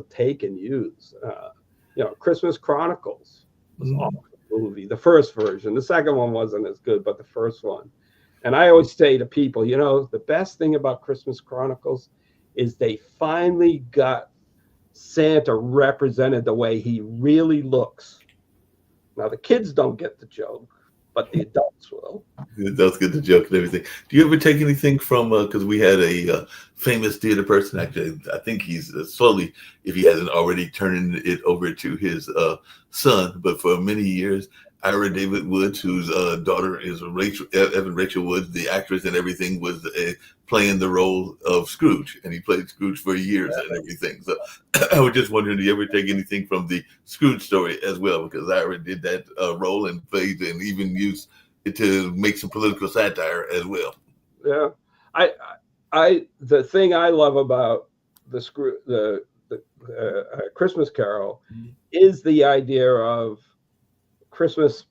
take and use. Christmas Chronicles was Mhm. awesome movie. The first version, the second one wasn't as good, but the first one. And I always say to people, the best thing about Christmas Chronicles is they finally got Santa represented the way he really looks. Now the kids don't get the joke, but the adults will. That's good, the joke and everything. Do you ever take anything from? Because we had a famous theater person. Actually, I think he's slowly, if he hasn't already, turning it over to his son. But for many years, Ira David Woods, whose daughter is Evan Rachel Woods, the actress and everything, was playing the role of Scrooge, and he played Scrooge for years and everything. So I was just wondering, do you ever take anything from the Scrooge story as well? Because Ira did that role and played and even used to make some political satire as well. Yeah, I, the thing I love about the Christmas Carol Mhm. is the idea of Christmas,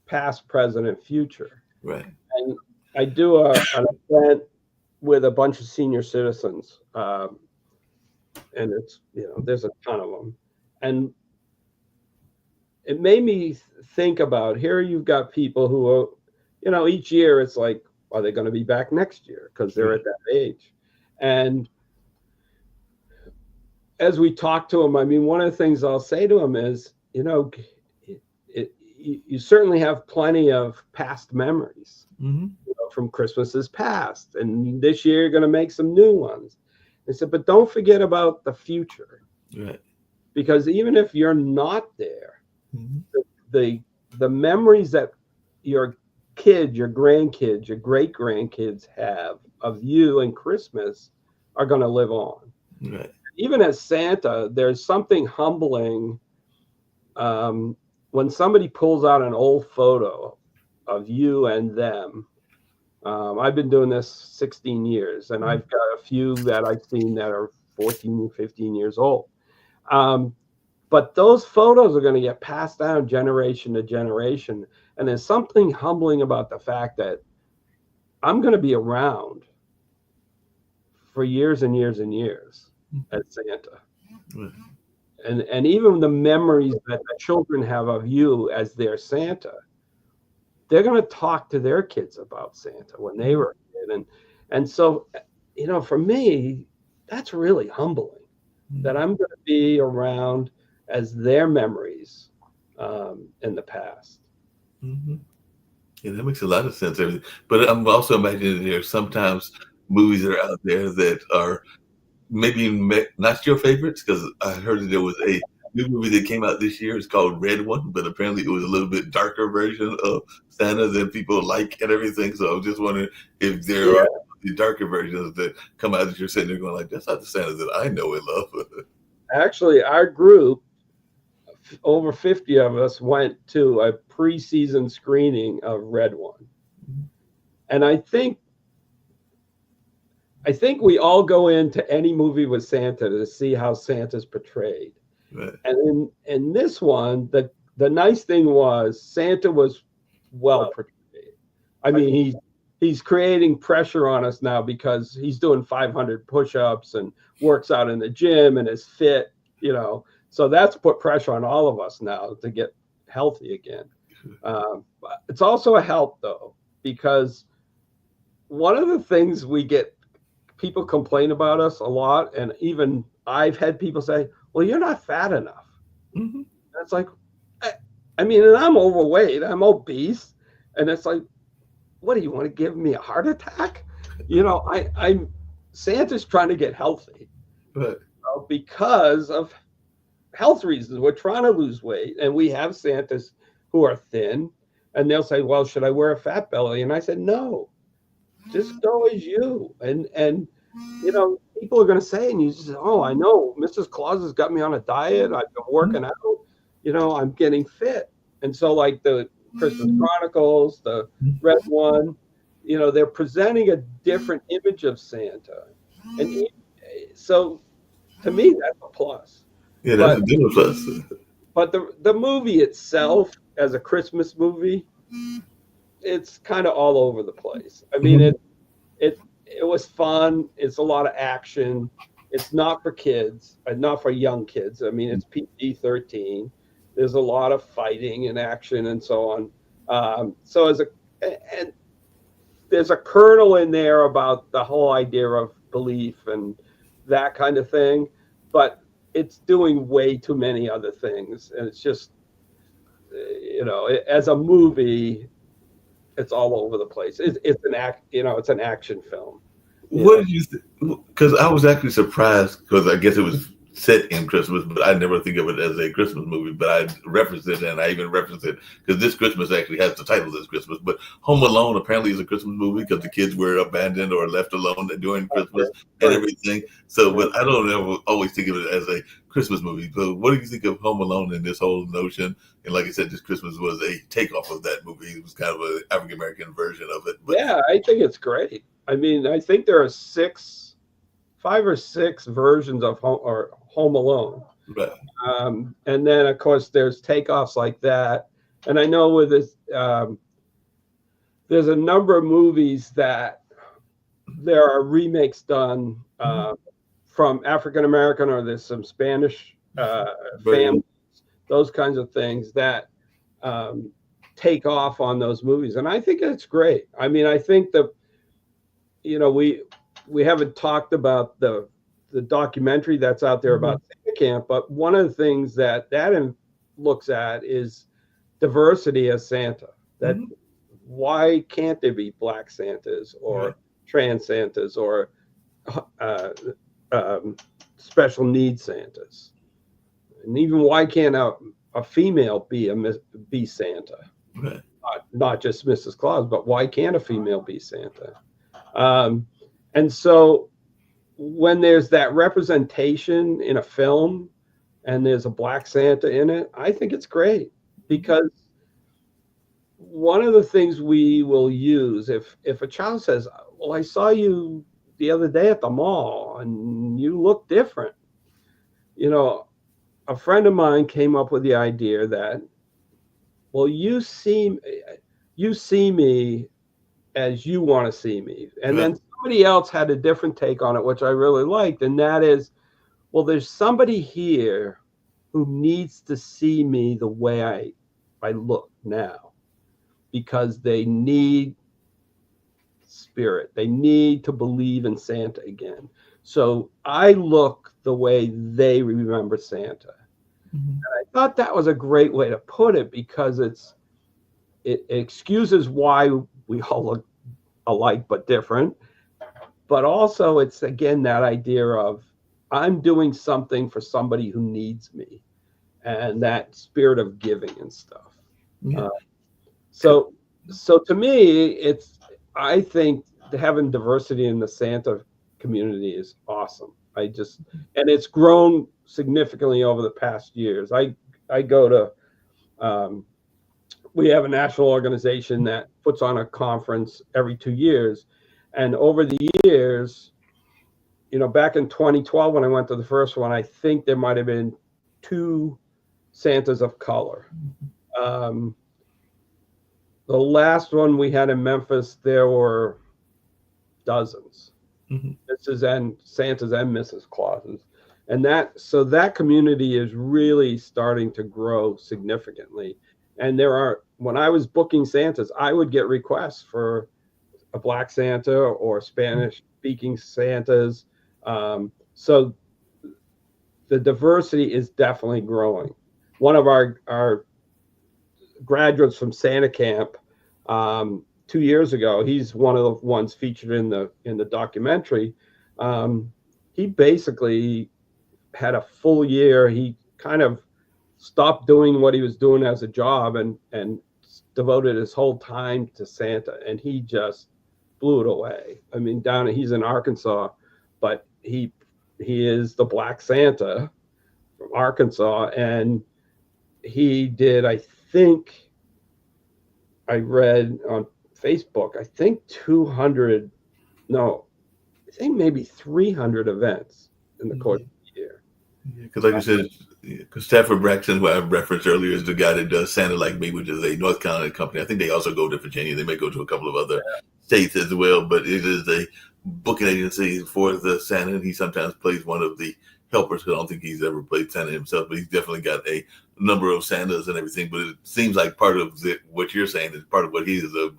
past, present, and future. Right. And I do an event with a bunch of senior citizens, and there's a ton of them, and it made me think about here you've got people who are, each year it's like, are they going to be back next year because they're Right. at that age, and as we talk to them, I mean, one of the things I'll say to them is, you certainly have plenty of past memories, Mm-hmm. from Christmases past, and this year you're going to make some new ones. I said, but don't forget about the future, Right. because even if you're not there, Mm-hmm. the the memories that your kids, your grandkids, your great grandkids have of you and Christmas are going to live on. Right. Even as Santa, there's something humbling, um, when somebody pulls out an old photo of you and them, I've been doing this 16 years, and I've got a few that I've seen that are 14, 15 years old. But those photos are going to get passed down generation to generation. And there's something humbling about the fact that I'm going to be around for years and years and years as Santa. And even the memories that the children have of you as their Santa, they're going to talk to their kids about Santa when they were a kid. And so, for me, that's really humbling that I'm going to be around as their memories in the past. Mm-hmm. Yeah, that makes a lot of sense. But I'm also imagining there's sometimes movies that are out there that are maybe not your favorites, because I heard that there was a new movie that came out this year. It's called Red One, but apparently it was a little bit darker version of Santa than people like and everything. So I was just wondering if there Yeah. are the darker versions that come out that you're sitting there going like, that's not the Santa that I know and love. Actually, our group, over 50 of us, went to a preseason screening of Red One. And I think we all go into any movie with Santa to see how Santa's portrayed. Right. And in this one, the nice thing was Santa was well portrayed. I mean, he's creating pressure on us now because he's doing 500 push-ups and works out in the gym and is fit, So that's put pressure on all of us now to get healthy again. It's also a help, though, because one of the things we get, people complain about us a lot, and even I've had people say, well, you're not fat enough. Mm-hmm. And it's like, I mean, and I'm overweight, I'm obese, and it's like, what do you want to give me a heart attack? I'm Santa's trying to get healthy, Right. Because of health reasons. We're trying to lose weight, and we have Santas who are thin, and they'll say, well, should I wear a fat belly? And I said, no, just go as you. And people are going to say, and you just say, oh, I know Mrs. Claus has got me on a diet. I've been working out, I'm getting fit. And so like the Christmas Chronicles, the Red One, they're presenting a different image of Santa. And so to me, that's a plus. Yeah, that's a good plus. But the movie itself, as a Christmas movie, it's kind of all over the place. I mean, it was fun. It's a lot of action. It's not for kids, not for young kids. I mean, it's PG-13. There's a lot of fighting and action and so on. And there's a kernel in there about the whole idea of belief and that kind of thing, but it's doing way too many other things, and it's just, as a movie, it's all over the place. It's an action film. What did you think? Because I was actually surprised, because I guess it was set in Christmas, but I never think of it as a Christmas movie. But I referenced it, and I even referenced it because this Christmas actually has the title this Christmas. But Home Alone apparently is a Christmas movie because the kids were abandoned or left alone during Christmas and everything. So, but I don't ever always think of it as a Christmas movie. But what do you think of Home Alone and this whole notion? And like I said, this Christmas was a takeoff of that movie. It was kind of an African American version of it. But yeah, I think it's great. I mean, I think there are 5 or 6 versions of Home Alone. Right. And then, of course, there's takeoffs like that. And I know with this, there's a number of movies that there are remakes done from African American, or there's some Spanish families, those kinds of things that take off on those movies. And I think it's great. I mean, I think we haven't talked about the documentary that's out there about Santa Camp, but one of the things that looks at is diversity as Santa. That why can't there be Black Santas or trans Santas or special needs Santas? And even why can't a female be Santa? Right. Not just Mrs. Claus, but why can't a female be Santa? And so when there's that representation in a film and there's a Black Santa in it, I think it's great, because one of the things we will use if a child says, well, I saw you the other day at the mall and you look different. You know, a friend of mine came up with the idea that, well, you see me as you want to see me. And Right. then somebody else had a different take on it, which I really liked. And that is, well, there's somebody here who needs to see me the way I look now because they need spirit. They need to believe in Santa again. So I look the way they remember Santa. Mhm. I thought that was a great way to put it because it excuses why we all look alike but different. But also it's again that idea of I'm doing something for somebody who needs me and that spirit of giving and stuff. Yeah. Uh, so so to me, it's I think having diversity in the Santa community is awesome. I just and it's grown significantly over the past years. I go to we have a national organization that puts on a conference every 2 years, and over the years, you know, back in 2012 when I went to the first one, I think there might have been two Santas of color. Um, the last one we had in Memphis, there were dozens. Mhm. Mrs. and Santas and Mrs. Clauses. And that so that community is really starting to grow significantly. And there are when I was booking Santas, I would get requests for a black Santa or Spanish speaking Santas. So the diversity is definitely growing. One of our graduates from Santa Camp 2 years ago. He's one of the ones featured in the documentary. He basically had a full year. He kind of stopped doing what he was doing as a job and devoted his whole time to Santa, and he just blew it away. I mean, he's in Arkansas, but he is the Black Santa from Arkansas, and he did, I think, I read on Facebook, I think 200, no, I think maybe 300 events in the course Yeah. of the year. Because, like you said, because Stafford Braxton, who I referenced earlier, is the guy that does Santa Like Me, which is a North Carolina company. I think they also go to Virginia. They may go to a couple of other states as well, but it is a booking agency for the Santa. And he sometimes plays one of the helpers. 'Cause I don't think he's ever played Santa himself, but he's definitely got a number of Santas and everything. But it seems like part of what you're saying is part of what he is the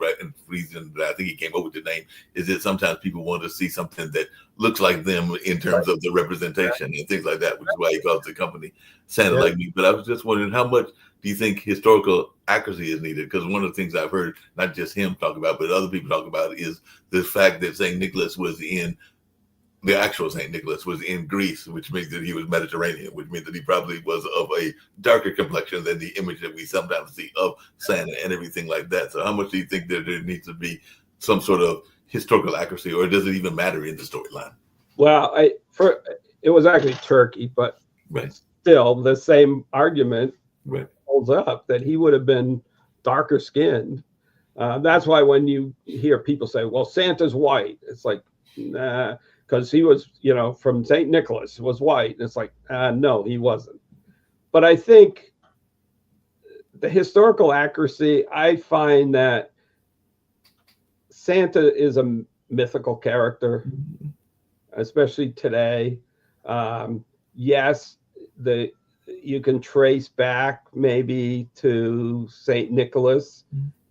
reason that I think he came up with the name is that sometimes people want to see something that looks like them in terms of the representation and things like that, which is why he calls the company Santa Yeah. Like Me. But I was just wondering, how much do you think historical accuracy is needed? Because one of the things I've heard, not just him talk about, but other people talk about, is the fact that St. Nicholas was in the actual St. Nicholas was in Greece, which means that he was Mediterranean, which means that he probably was of a darker complexion than the image that we sometimes see of Santa and everything like that. So how much do you think that there needs to be some sort of historical accuracy, or does it even matter in the storyline? Well, it was actually Turkey, but Right, still the same argument right. holds up that he would have been darker skinned. That's why when you hear people say, "Well, Santa's white," it's like, nah, because he was, you know, from St. Nicholas was white, and it's like, no, he wasn't. But I think the historical accuracy, I find that Santa is a mythical character, Mhm. especially today. Yes, the you can trace back maybe to Saint Nicholas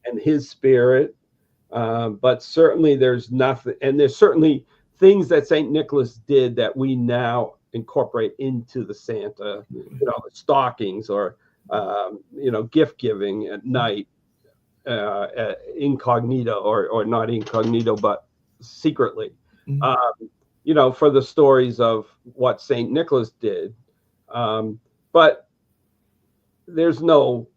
and his spirit, but certainly there's nothing, and there's certainly things that Saint Nicholas did that we now incorporate into the Santa, you know, stockings or you know, gift giving at night, incognito or not incognito, but secretly. Mhm. Um, you know, for the stories of what Saint Nicholas did. Um, but there's no,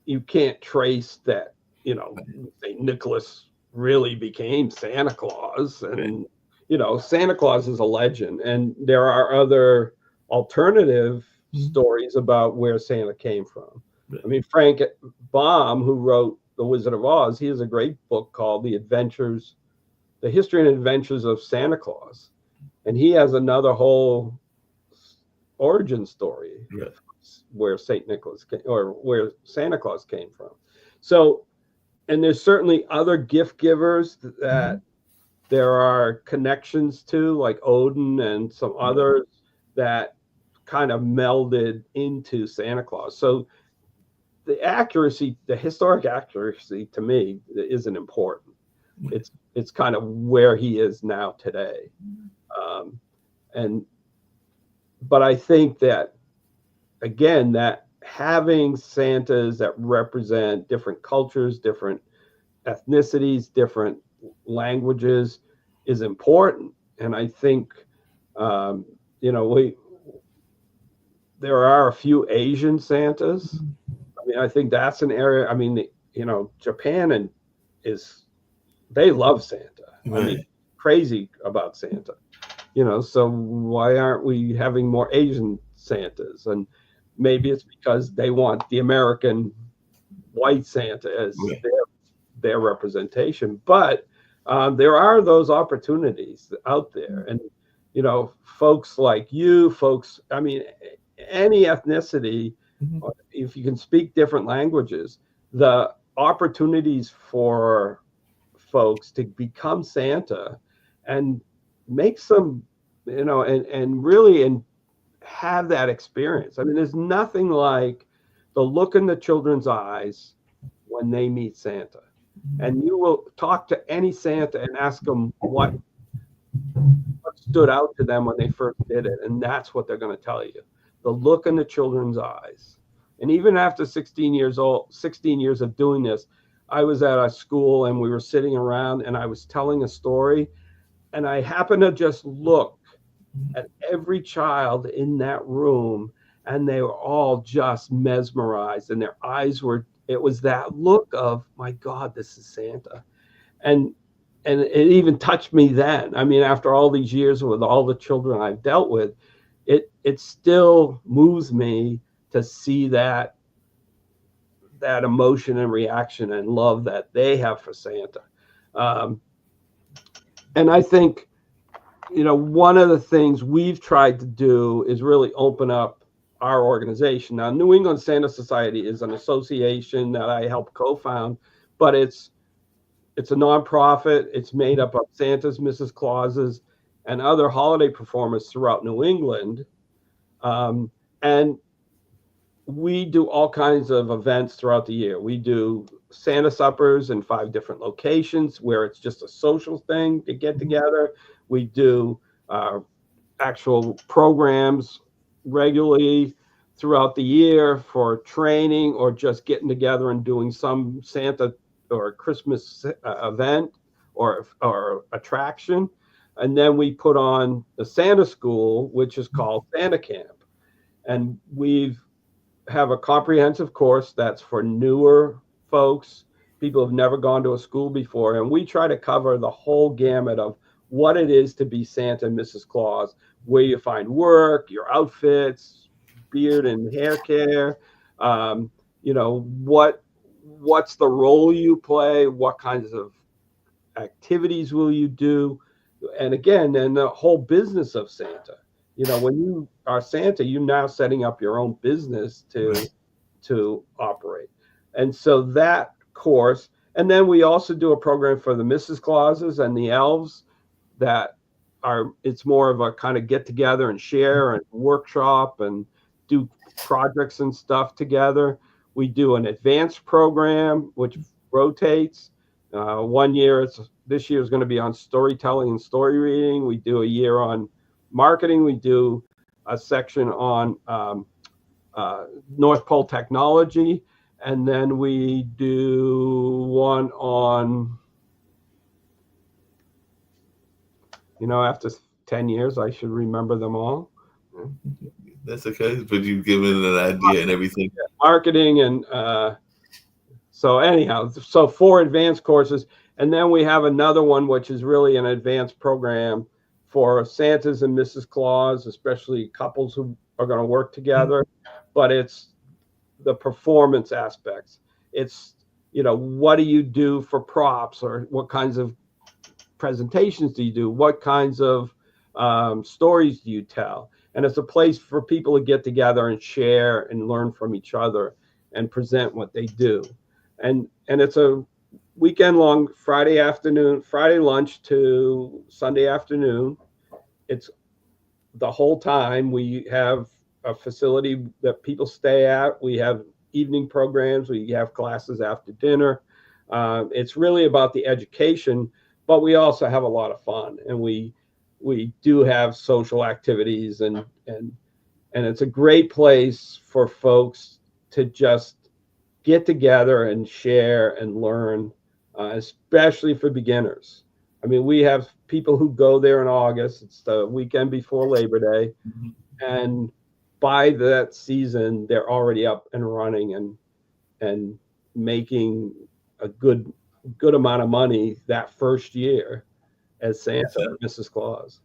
you can't trace that, you know, Saint Nicholas really became Santa Claus. Right. And, you know, Santa Claus is a legend. And there are other alternative Mhm. stories about where Santa came from. I mean, Frank Baum, who wrote The Wizard of Oz, he has a great book called The History and Adventures of Santa Claus. And he has another whole origin story Right. where St. Nicholas came, or where Santa Claus came from. So, and there's certainly other gift givers that there are connections to, like Odin and some others that kind of melded into Santa Claus. So the historic accuracy to me isn't important. It's kind of where he is now today. Um, and but I think that again, that having Santas that represent different cultures, different ethnicities, different languages is important. And I think, um, you know, there are a few Asian Santas. I mean, I think that's an area. I mean, Japan is they love Santa. I mean, Right. crazy about Santa. So why aren't we having more Asian Santas? And maybe it's because they want the American white Santa as Right. their representation. But there are those opportunities out there, and folks like you, I mean, any ethnicity, if you can speak different languages, the opportunities for folks to become Santa and make some, and really and have that experience. I mean, there's nothing like the look in the children's eyes when they meet Santa. And you will talk to any Santa and ask them what stood out to them when they first did it. And that's what they're going to tell you. The look in the children's eyes. And even after 16 years of doing this, I was at a school and we were sitting around and I was telling a story. And I happened to just look at every child in that room, and they were all just mesmerized, and their eyes it was that look of, my God, this is Santa. And it even touched me then. I mean, after all these years with all the children I've dealt with, it still moves me to see that emotion and reaction and love that they have for Santa. Um, and I think, one of the things we've tried to do is really open up our organization. Now, New England Santa Society is an association that I helped co-found, but it's a nonprofit. It's made up of Santas, Mrs. Clauses, and other holiday performers throughout New England. And we do all kinds of events throughout the year. We do Santa suppers in 5 different locations where it's just a social thing to get together. We do actual programs regularly throughout the year for training or just getting together and doing some Santa or Christmas event or attraction. And then we put on the Santa School, which is called Santa Camp. And we have a comprehensive course that's for newer folks, people who've never gone to a school before. And we try to cover the whole gamut of what it is to be Santa and Mrs. Claus, where you find work, your outfits, beard and hair care, what's the role you play, what kinds of activities will you do, and again, and the whole business of Santa. When you are Santa, you're now setting up your own business to operate. And so that course, and then we also do a program for the Mrs. Clauses and the elves that it's more of a kind of get together and share and workshop and do projects and stuff together. We do an advanced program, which rotates. This year is going to be on storytelling and story reading. We do a year on marketing. We do a section on North Pole technology. And then we do one on, after 10 years, I should remember them all. That's okay, but you've given an idea and everything. Marketing and so anyhow, so 4 advanced courses. And then we have another one, which is really an advanced program for Santas and Mrs. Claus, especially couples who are going to work together. But it's the performance aspects. It's, what do you do for props, or what kinds of presentations do you do? What kinds of stories do you tell? And it's a place for people to get together and share and learn from each other and present what they do. And it's a weekend long, Friday afternoon, Friday lunch to Sunday afternoon. It's the whole time. We have a facility that people stay at. We have evening programs. We have classes after dinner. It's really about the education, but we also have a lot of fun, and we do have social activities, and it's a great place for folks to just get together and share and learn, especially for beginners. I mean, we have people who go there in August. It's the weekend before Labor Day, Mhm. and by that season, they're already up and running and making a good amount of money that first year as Santa or Mrs. Claus.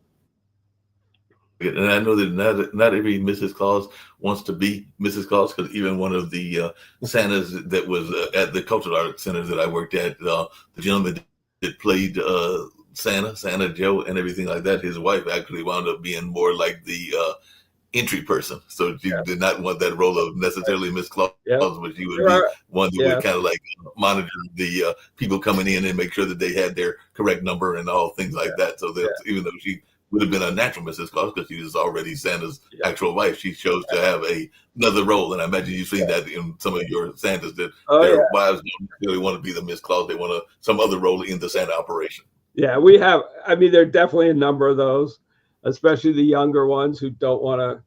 And I know that not every Mrs. Claus wants to be Mrs. Claus, because even one of the Santas that was at the Cultural Arts Center that I worked at, the gentleman that played Santa Joe and everything like that, his wife actually wound up being more like the entry person. So she did Yes. not want that role of necessarily Miss Claus, Yep. but she would There be are. one that would Yes. kind of like monitor the people coming in and make sure that they had their correct number and all things Yeah. like that. So that Yeah. even though she would have been a natural Mrs. Claus because she was already Santa's Yeah. actual wife, she chose to have another role. And I imagine you've seen Yeah. that in some of your Santas, that Oh their yeah. wives don't really want to be the Miss Claus; they want some other role in the Santa operation. Yeah. We have. I mean, there are definitely a number of those, especially the younger ones who don't want to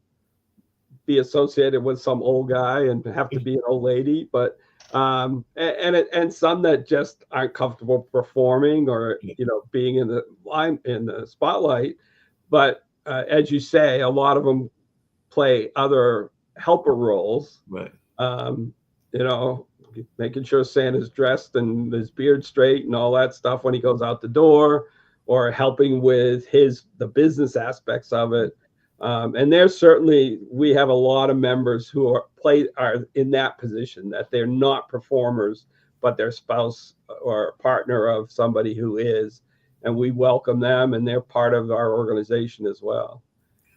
be associated with some old guy and have to be an old lady, but and some that just aren't comfortable performing, or being in the line, in the spotlight. But as you say, a lot of them play other helper roles. Right. um, you know, Making sure Santa's dressed and his beard straight and all that stuff when he goes out the door, or helping with the business aspects of it. And there's certainly, we have a lot of members who are in that position, that they're not performers, but they're spouse or partner of somebody who is, and we welcome them, and they're part of our organization as well.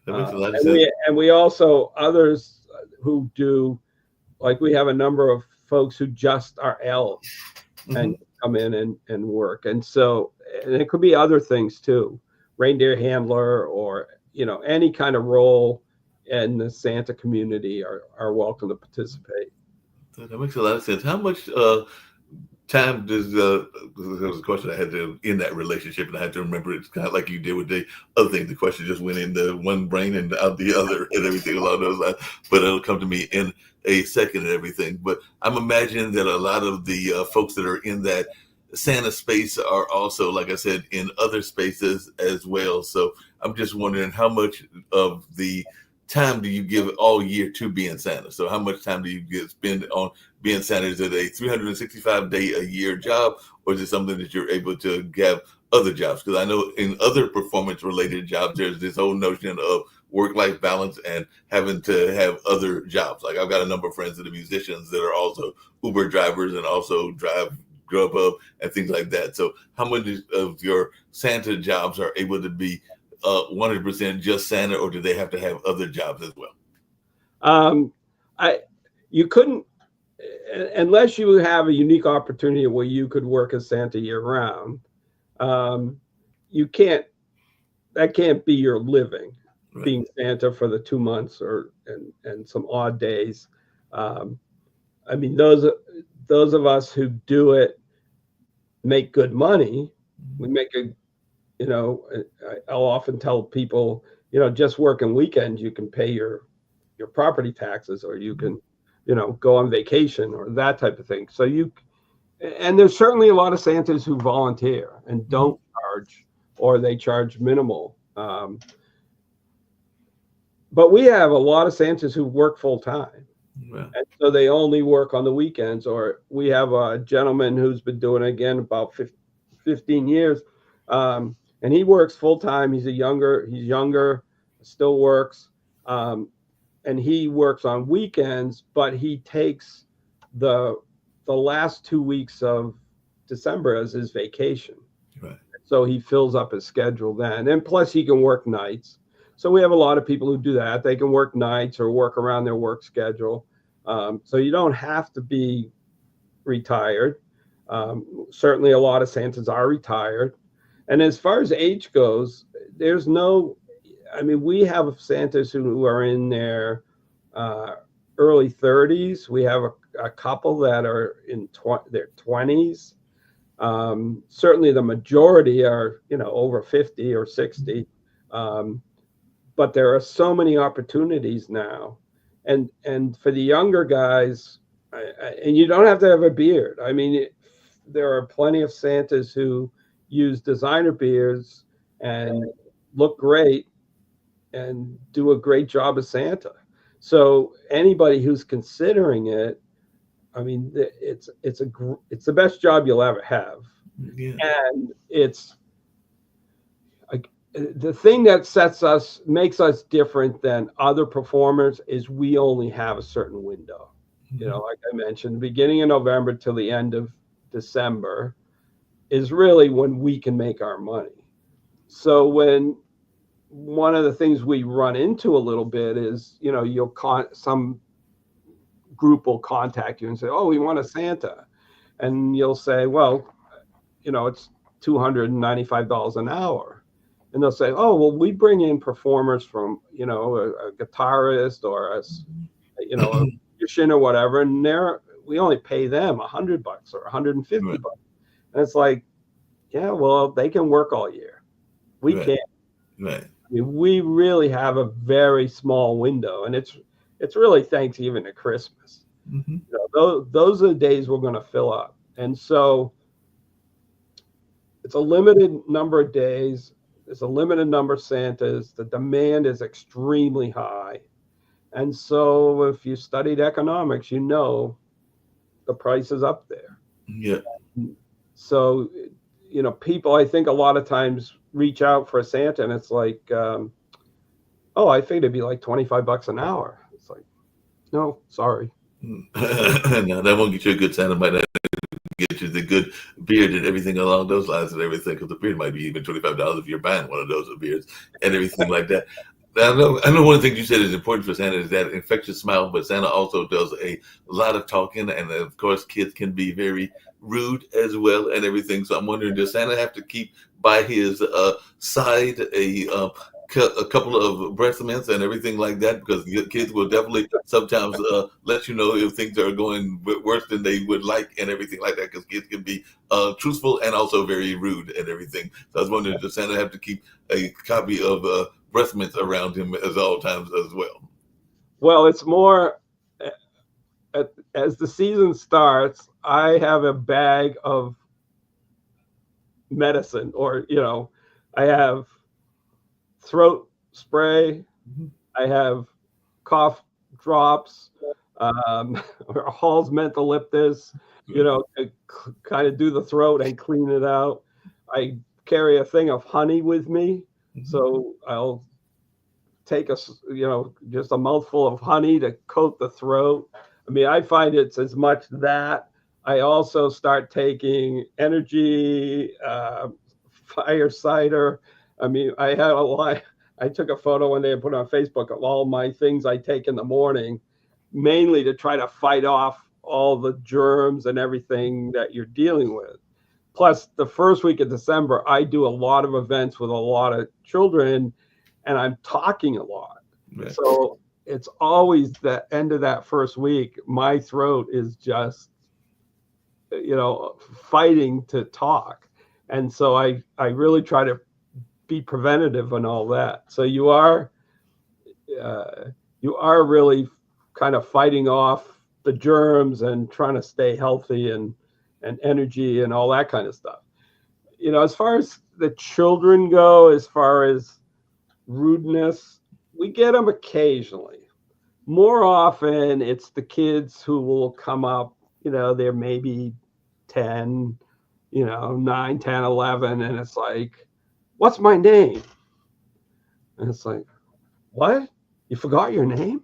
That makes a lot of And sense. we also, others who do, like, we have a number of folks who just are elves and Hmm. come in and work. And so, and it could be other things too, reindeer handler, or, any kind of role in the Santa community are welcome to participate. That makes a lot of sense. How much time does there was a question I had to in that relationship, and I had to remember it's kind of like you did with the other thing. The question just went into one brain and out the other, and everything along those lines. But it'll come to me in a second and everything. But I'm imagining that a lot of the folks that are in that Santa space are also, like I said, in other spaces as well. So I'm just wondering how much of the time do you give all year to being Santa? So how much time do you spend on being Santa? Is it a 365-day a year job, or is it something that you're able to have other jobs? Because I know in other performance related jobs, there's this whole notion of work life balance and having to have other jobs. Like I've got a number of friends that are musicians that are also Uber drivers and also drive Grubhub and things like that. So how much of your Santa jobs are able to be 100% just Santa, or do they have to have other jobs as well? Um, I You couldn't, unless you have a unique opportunity where you could work as Santa year round. Um, you can't That can't be your living, Right. being Santa for the 2 months, or and some odd days. Um, I mean, those of us who do it make good money. We make a, I'll often tell people, just working weekends, you can pay your property taxes, or you Mhm. can, go on vacation, or that type of thing. And there's certainly a lot of Santas who volunteer and Mhm. don't charge, or they charge minimal. But we have a lot of Santas who work full time. Well, And so they only work on the weekends. Or we have a gentleman who's been doing it again about 15 years. And he works full time. He's younger, still works. Um, and he works on weekends, but he takes the the last 2 weeks of December as his vacation. Right. So he fills up his schedule then. And plus he can work nights. So we have a lot of people who do that. They can work nights or work around their work schedule. So you don't have to be retired. Certainly a lot of Santas are retired. And as far as age goes, there's no, I mean, we have Santas who are in their uh, early 30s. We have a couple that are in their 20s. Certainly the majority are, over 50 or 60. Um, but there are so many opportunities now. And for the younger guys, and you don't have to have a beard. I mean, there are plenty of Santas who use designer beards and look great and do a great job as Santa. So anybody who's considering it, I mean, it's the best job you'll ever have, Yeah. and it's like the thing that makes us different than other performers is we only have a certain window. Mm-hmm. Like I mentioned, the beginning of November till the end of December is really when we can make our money. So when one of the things we run into a little bit is, some group will contact you and say, "Oh, we want a Santa," and you'll say, "Well, it's $295 an hour," and they'll say, "Oh, well, we bring in performers from, a guitarist or a musician or whatever, and we only pay them $100 or $150." Right. And it's like, yeah, well, they can work all year. We Right. can't. Right. I mean, we really have a very small window, and it's really Thanksgiving to Christmas. Mm-hmm. Those are the days we're going to fill up, and so it's a limited number of days. There's a limited number of Santas. The demand is extremely high, and so if you studied economics, the price is up there. Yeah. So, people, I think a lot of times reach out for a Santa, and it's like, oh, I think it'd be like $25 an hour. It's like, no, sorry. No, that won't get you a good Santa. Might not get you the good beard and everything along those lines and everything, because the beard might be even $25 if you're buying one of those beards and everything like that. I know one of the things you said is important for Santa is that infectious smile, but Santa also does a lot of talking, and of course, kids can be very rude as well and everything. So I'm wondering, does Santa have to keep by his side a couple of breath mints and everything like that? Because kids will definitely sometimes let you know if things are going worse than they would like and everything like that, because kids can be truthful and also very rude and everything. So I was wondering, does Santa have to keep a copy of breath mints around him at all times as well? Well, it's more as the season starts, I have a bag of medicine, or, I have throat spray, Mm-hmm. I have cough drops, or Hall's mentholyptus, to kind of do the throat and clean it out. I carry a thing of honey with me, Mm-hmm. so I'll take just a mouthful of honey to coat the throat. I mean, I find it's as much that. I also start taking energy, fire cider. I mean, I had a lot. I took a photo one day and put it on Facebook of all my things I take in the morning, mainly to try to fight off all the germs and everything that you're dealing with. Plus, the first week of December, I do a lot of events with a lot of children, and I'm talking a lot. Right. So it's always the end of that first week. My throat is just, fighting to talk. And so I really try to be preventative and all that. So you are really kind of fighting off the germs and trying to stay healthy and energy and all that kind of stuff. As far as the children go, as far as rudeness, we get them occasionally. More often, it's the kids who will come up, they're maybe 10, 9, 10, 11, and it's like, "What's my name?" And it's like, "What? You forgot your name?"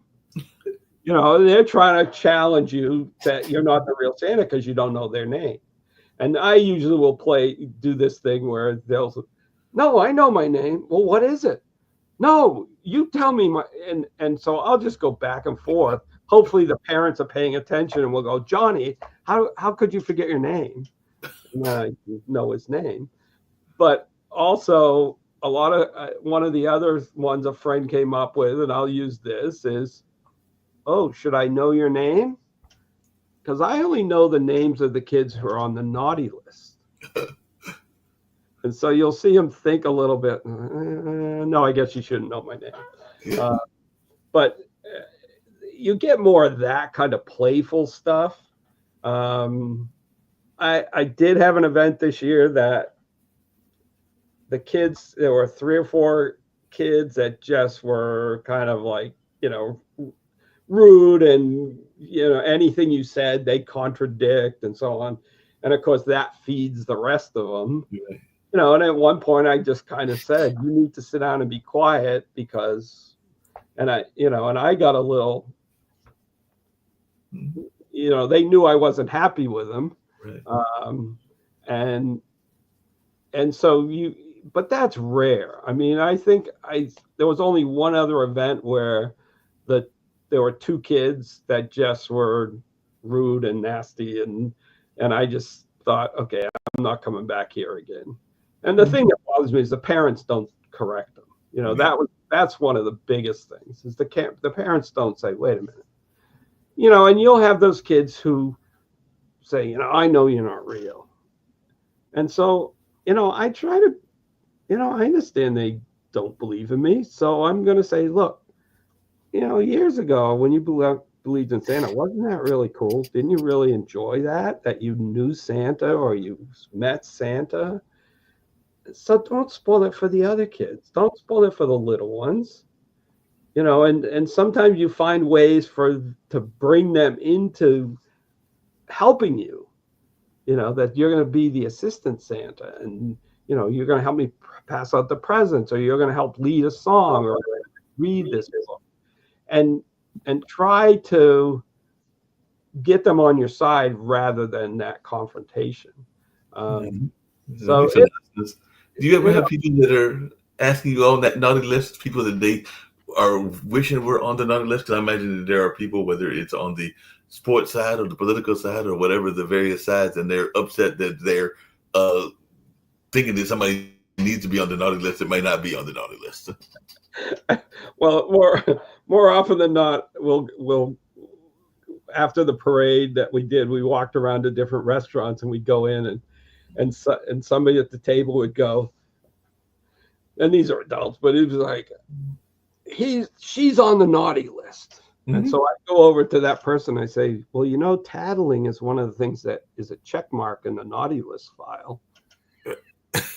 they're trying to challenge you that you're not the real Santa because you don't know their name. And I usually will do this thing where no, I know my name. Well, what is it? No, you tell me and so I'll just go back and forth. Hopefully the parents are paying attention and we'll go, Johnny, how could you forget your name? And then I know his name. But also a lot of one of the other ones a friend came up with, and I'll use this is, oh, should I know your name? Because I only know the names of the kids who are on the naughty list. And so you'll see him think a little bit. No, I guess you shouldn't know my name. But you get more of that kind of playful stuff. I did have an event this year that the kids, there were 3 or 4 kids that just were kind of like, rude, and anything you said they contradict and so on. And of course that feeds the rest of them. Right. And at one point I just kind of said, you need to sit down and be quiet because, and I got a little, they knew I wasn't happy with them. Right. And so but that's rare. I mean, I think there was only one other event where there were 2 kids that just were rude and nasty, and I just thought, okay, I'm not coming back here again. And the thing that bothers me is the parents don't correct them. That's one of the biggest things is the parents don't say, wait a minute, and you'll have those kids who say, I know you're not real. And so, I try to, I understand they don't believe in me. So I'm going to say, look, years ago when you believed in Santa, wasn't that really cool? Didn't you really enjoy that you knew Santa or you met Santa? So don't spoil it for the other kids. Don't spoil it for the little ones. And sometimes you find ways to bring them into helping you, that you're going to be the assistant Santa, and you're going to help me pass out the presents, or you're going to help lead a song or read this book, and try to get them on your side rather than that confrontation. So do you ever have people that are asking you on that naughty list, people that they are wishing were on the naughty list? Because I imagine that there are people, whether it's on the sports side or the political side or whatever the various sides, and they're upset that they're thinking that somebody needs to be on the naughty list that may not be on the naughty list. Well, more often than not, we'll after the parade that we did, we walked around to different restaurants, and we'd go in, and somebody at the table would go, and these are adults, but it was like, she's on the naughty list. Mm-hmm. And so I go over to that person. I say, well, tattling is one of the things that is a check mark in the naughty list file.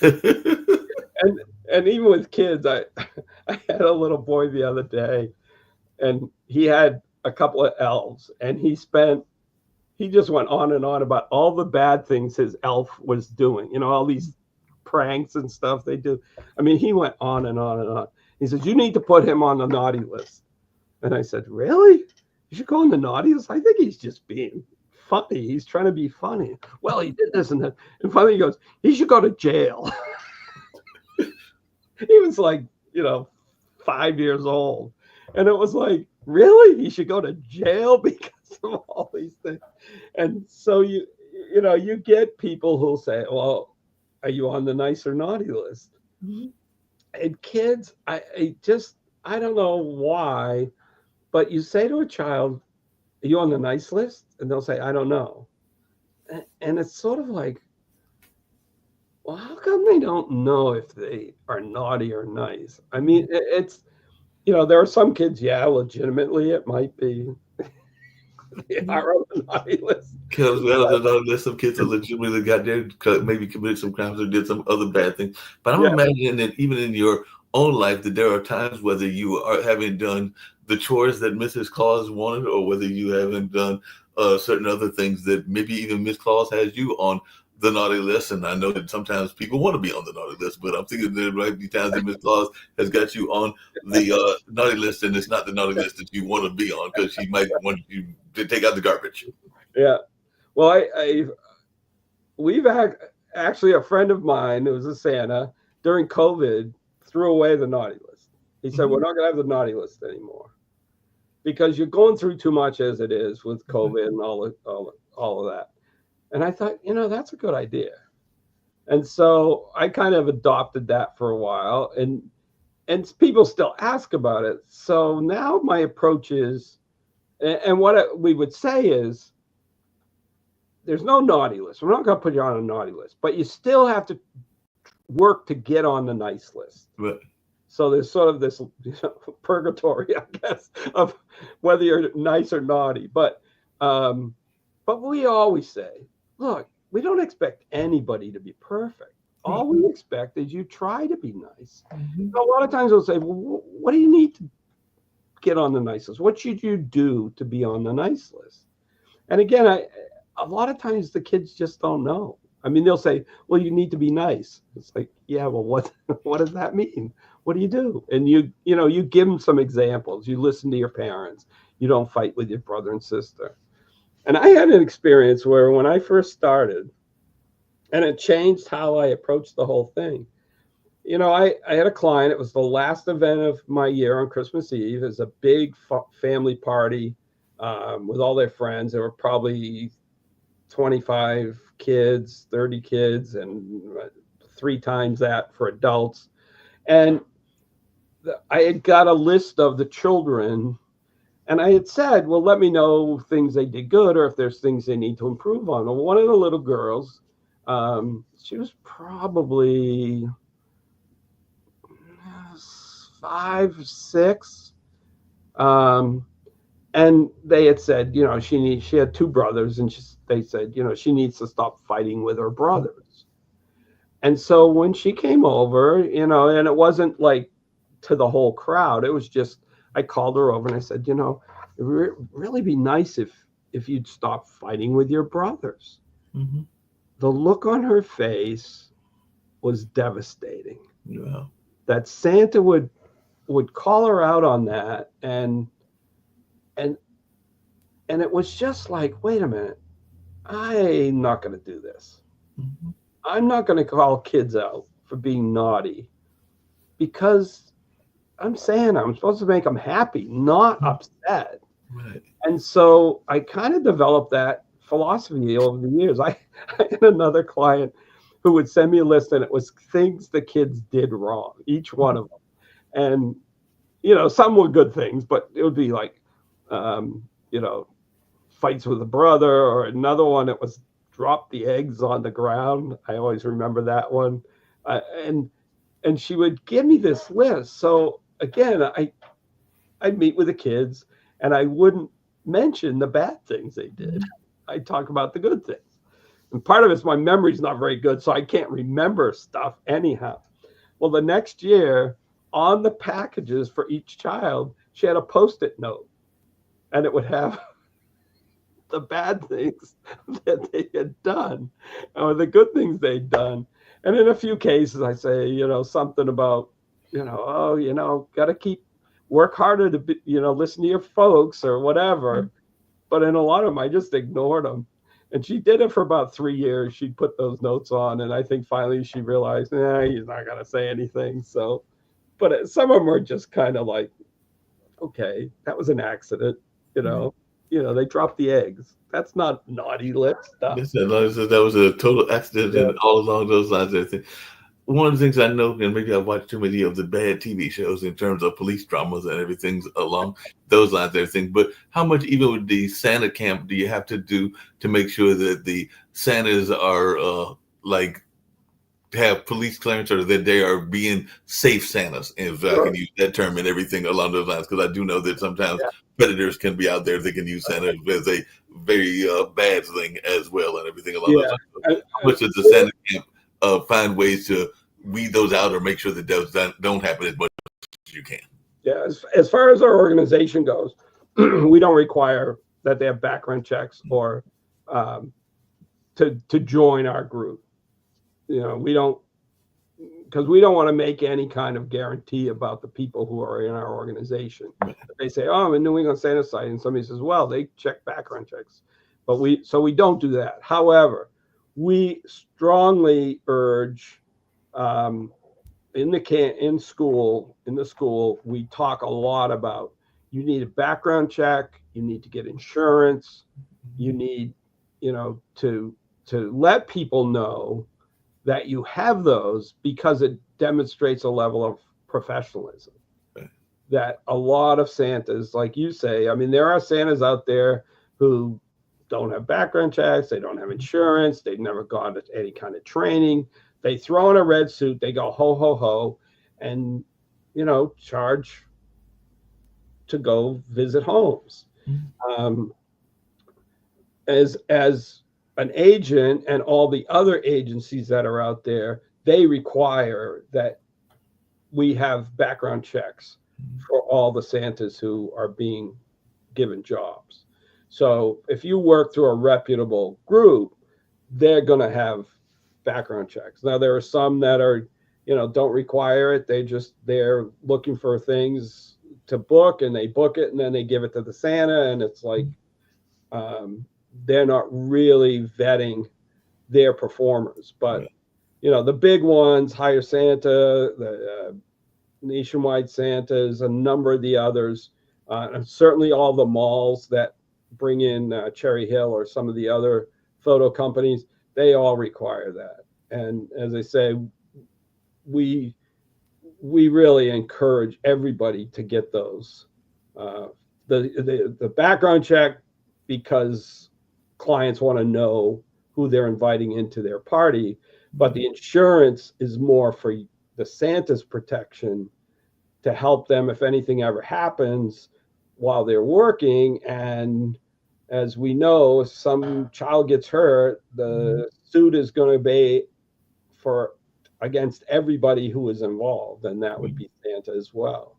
and even with kids, I had a little boy the other day, and he had a couple of elves, and he just went on and on about all the bad things his elf was doing, all these pranks and stuff they do. I mean, he went on and on and on. He says, you need to put him on the naughty list. And I said, really? You should go on the naughty list? I think he's just being funny. He's trying to be funny. Well, he did this and that. And finally he goes, he should go to jail. He was like, 5 years old. And it was like, really? He should go to jail because of all these things. And so you get people who'll say, well, are you on the nice or naughty list? Mm-hmm. And kids, I don't know why, but you say to a child, are you on the nice list? And they'll say, I don't know. And it's sort of like, well, how come they don't know if they are naughty or nice? I mean, it's, there are some kids, legitimately, it might be they are on the naughty list. Because we have on the naughty list, some kids are legitimately got there, maybe committed some crimes or did some other bad things. But I'm imagining that even in your own life, that there are times whether you are having done the chores that Mrs. Claus wanted, or whether you haven't done certain other things that maybe even Miss Claus has you on the naughty list, and I know that sometimes people want to be on the naughty list, but I'm thinking there might be times that Miss Claus has got you on the naughty list, and it's not the naughty list that you want to be on because she might want you to take out the garbage. Yeah. Well, we've actually, a friend of mine who was a Santa during COVID threw away the naughty list. He said, we're not going to have the naughty list anymore because you're going through too much as it is with COVID and all of that. And I thought, that's a good idea. And so I kind of adopted that for a while, and people still ask about it. So now my approach is, and what we would say is, there's no naughty list. We're not going to put you on a naughty list, but you still have to work to get on the nice list. Right. So there's sort of this purgatory, I guess, of whether you're nice or naughty. But we always say, look, we don't expect anybody to be perfect. All we expect is you try to be nice. Mm-hmm. A lot of times we'll say, well, what do you need to get on the nice list? What should you do to be on the nice list? And again, a lot of times the kids just don't know. I mean, they'll say, well, you need to be nice. It's like, yeah, well, what does that mean? What do you do? And you give them some examples. You listen to your parents. You don't fight with your brother and sister. And I had an experience where when I first started, and it changed how I approached the whole thing. I had a client. It was the last event of my year on Christmas Eve. It was a big family party with all their friends. There were probably 25 kids, 30 kids, and 3 times that for adults. And I had got a list of the children, and I had said, well, let me know things they did good or if there's things they need to improve on. Well, one of the little girls, she was probably 5, 6. And they had said, she had 2 brothers, and they said, she needs to stop fighting with her brothers. And so when she came over, and it wasn't like to the whole crowd, it was just, I called her over and I said, it would really be nice if you'd stop fighting with your brothers. Mm-hmm. The look on her face was devastating. Yeah. That Santa would call her out on that, and it was just like, wait a minute, I'm not going to do this. Mm-hmm. I'm not going to call kids out for being naughty because I'm Santa. I'm supposed to make them happy, not upset. Right. And so I kind of developed that philosophy over the years. I had another client who would send me a list, and it was things the kids did wrong, each one of them. And, some were good things, but it would be like, fights with a brother, or another one, it was drop the eggs on the ground. I always remember that one. And she would give me this list. So again, I'd meet with the kids, and I wouldn't mention the bad things they did. I'd talk about the good things. And part of it's my memory's not very good, so I can't remember stuff anyhow. Well, the next year, on the packages for each child, she had a Post-it note, and it would have the bad things that they had done or the good things they'd done. And in a few cases, I say, something about, got to work harder to be, listen to your folks or whatever. But in a lot of them, I just ignored them. And she did it for about 3 years. She'd put those notes on. And I think finally she realized, he's not going to say anything. So, but some of them are just kind of like, okay, that was an accident, they dropped the eggs. That's not naughty list stuff. That was a total accident, and all along those lines. One of the things I know, and maybe I've watched too many of the bad TV shows in terms of police dramas and everything along those lines, everything. But how much, even with the Santa camp, do you have to do to make sure that the Santas are have police clearance, or that they are being safe Santas, if I can use that term, and everything along those lines? Because I do know that sometimes predators can be out there. They can use Santa as a very bad thing as well, and everything along those lines. How much does the Santa camp find ways to weed those out or make sure that those don't happen as much as you can? Yeah, as far as our organization goes, we don't require that they have background checks or to join our group. We don't, because we don't want to make any kind of guarantee about the people who are in our organization. Right. If they say, "Oh, I'm a New England Santa site," and somebody says, "Well, they check background checks," but we don't do that. However, we strongly urge, um, in the school, we talk a lot about, you need a background check, you need to get insurance, you need, to let people know that you have those, because it demonstrates a level of professionalism. Right. That a lot of Santas, like you say, I mean, there are Santas out there who don't have background checks, they don't have insurance, they've never gone to any kind of training. They throw in a red suit, they go ho ho ho, and charge to go visit homes. Mm-hmm. As an agent, and all the other agencies that are out there, they require that we have background checks for all the Santas who are being given jobs. So if you work through a reputable group, they're going to have background checks. Now there are some that are, don't require it. They're looking for things to book, and they book it and then they give it to the Santa, and it's like, they're not really vetting their performers. But Right. the big ones, Hire Santa, the Nationwide Santas, a number of the others, and certainly all the malls that bring in Cherry Hill or some of the other photo companies, they all require that. And as I say, we really encourage everybody to get those. The background check, because clients want to know who they're inviting into their party, but the insurance is more for the Santa's protection, to help them if anything ever happens while they're working. And as we know, if some child gets hurt, the suit is going to be for against everybody who is involved, and that would be Santa as well.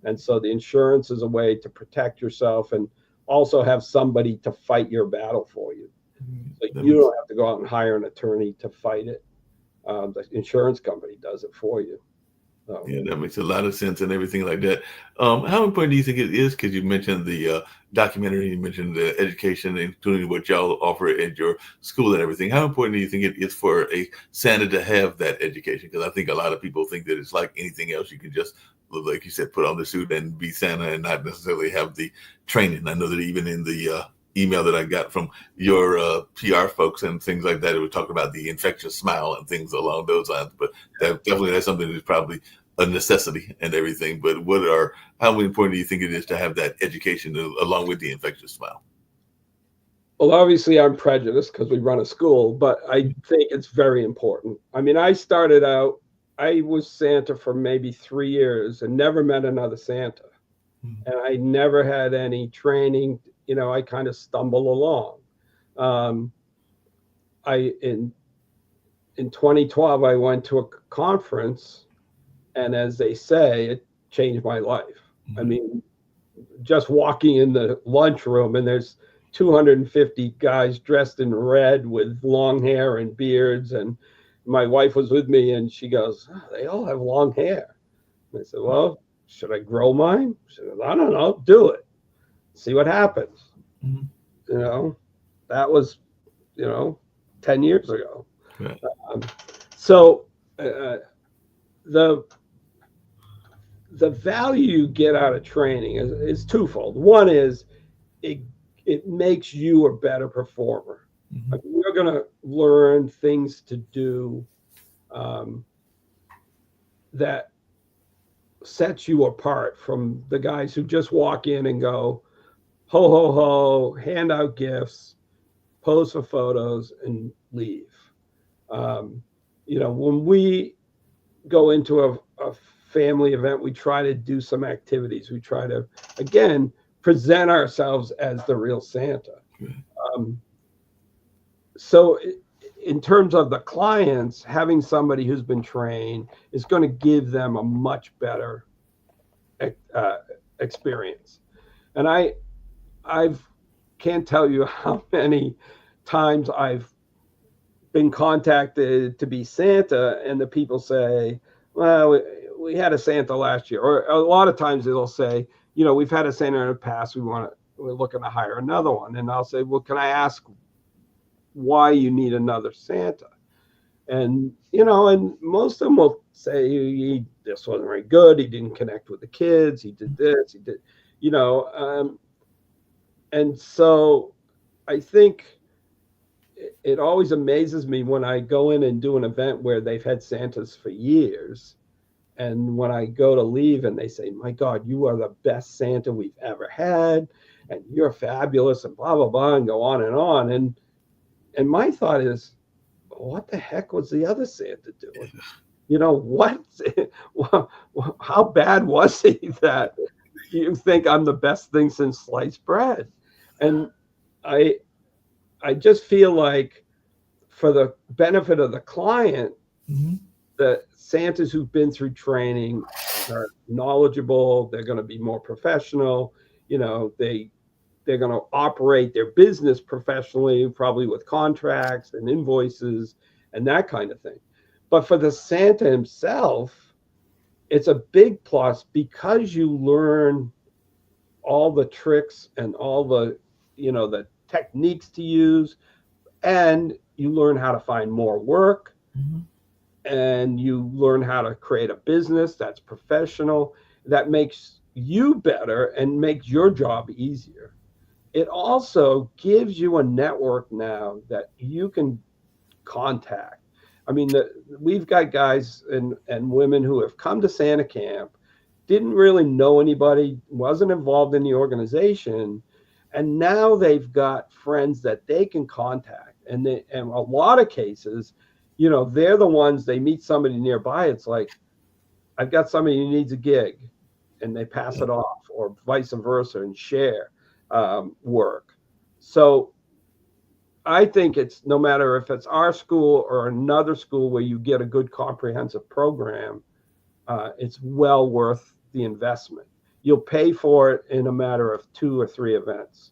And so the insurance is a way to protect yourself, and also have somebody to fight your battle for you. So you don't have to go out and hire an attorney to fight it. The insurance company does it for you. Yeah, that makes a lot of sense and everything like that. How important do you think it is? Because you mentioned the documentary, you mentioned the education, including what y'all offer at your school and everything. How important do you think it is for a Santa to have that education? Because I think a lot of people think that it's like anything else. You can just, like you said, put on the suit and be Santa and not necessarily have the training. I know that even in the email that I got from your PR folks and things like that, it would talk about the infectious smile and things along those lines. But that's something that's probably a necessity and everything. But how important do you think it is to have that education along with the infectious smile? Well, obviously I'm prejudiced because we run a school, but I think it's very important. I mean, I started out, I was Santa for maybe 3 years and never met another Santa. And I never had any training. I kind of stumble along. In 2012, I went to a conference, and as they say, it changed my life. I mean, just walking in the lunchroom, and there's 250 guys dressed in red with long hair and beards, and my wife was with me, and she goes, "Oh, they all have long hair." And I said, "Well, should I grow mine?" She said, "I don't know, do it, see what happens." That was 10 years ago. Right. So the value you get out of training is twofold. One is it makes you a better performer. I mean, you're going to learn things to do that sets you apart from the guys who just walk in and go ho ho ho, hand out gifts, pose for photos, and leave. When we go into a family event, we try to do some activities. We try to, again, present ourselves as the real Santa. So in terms of the clients, having somebody who's been trained is going to give them a much better experience. And I can't tell you how many times I've been contacted to be Santa, and the people say, well, we had a Santa last year. Or a lot of times they'll say, we've had a Santa in the past. We're looking to hire another one. And I'll say, well, can I ask why you need another Santa? And most of them will say this wasn't very good. He didn't connect with the kids. He did this. He did, you know. And so I think it always amazes me when I go in and do an event where they've had Santas for years. And when I go to leave and they say, my God, you are the best Santa we've ever had. And you're fabulous and blah, blah, blah, and go on and on. And my thought is, what the heck was the other Santa doing? What? How bad was he that you think I'm the best thing since sliced bread? And I just feel like for the benefit of the client, the Santas who've been through training are knowledgeable. They're going to be more professional. They're going to operate their business professionally, probably with contracts and invoices and that kind of thing. But for the Santa himself, it's a big plus because you learn all the tricks and all the techniques to use, and you learn how to find more work, and you learn how to create a business that's professional, that makes you better and makes your job easier. It also gives you a network now that you can contact. I mean, we've got guys and women who have come to Santa Camp, didn't really know anybody, wasn't involved in the organization, and now they've got friends that they can contact. And a lot of cases, they're the ones, they meet somebody nearby. It's like, I've got somebody who needs a gig, and they pass it off, or vice versa, and share work. So I think it's, no matter if it's our school or another school where you get a good comprehensive program, it's well worth the investment. You'll pay for it in a matter of 2 or 3 events.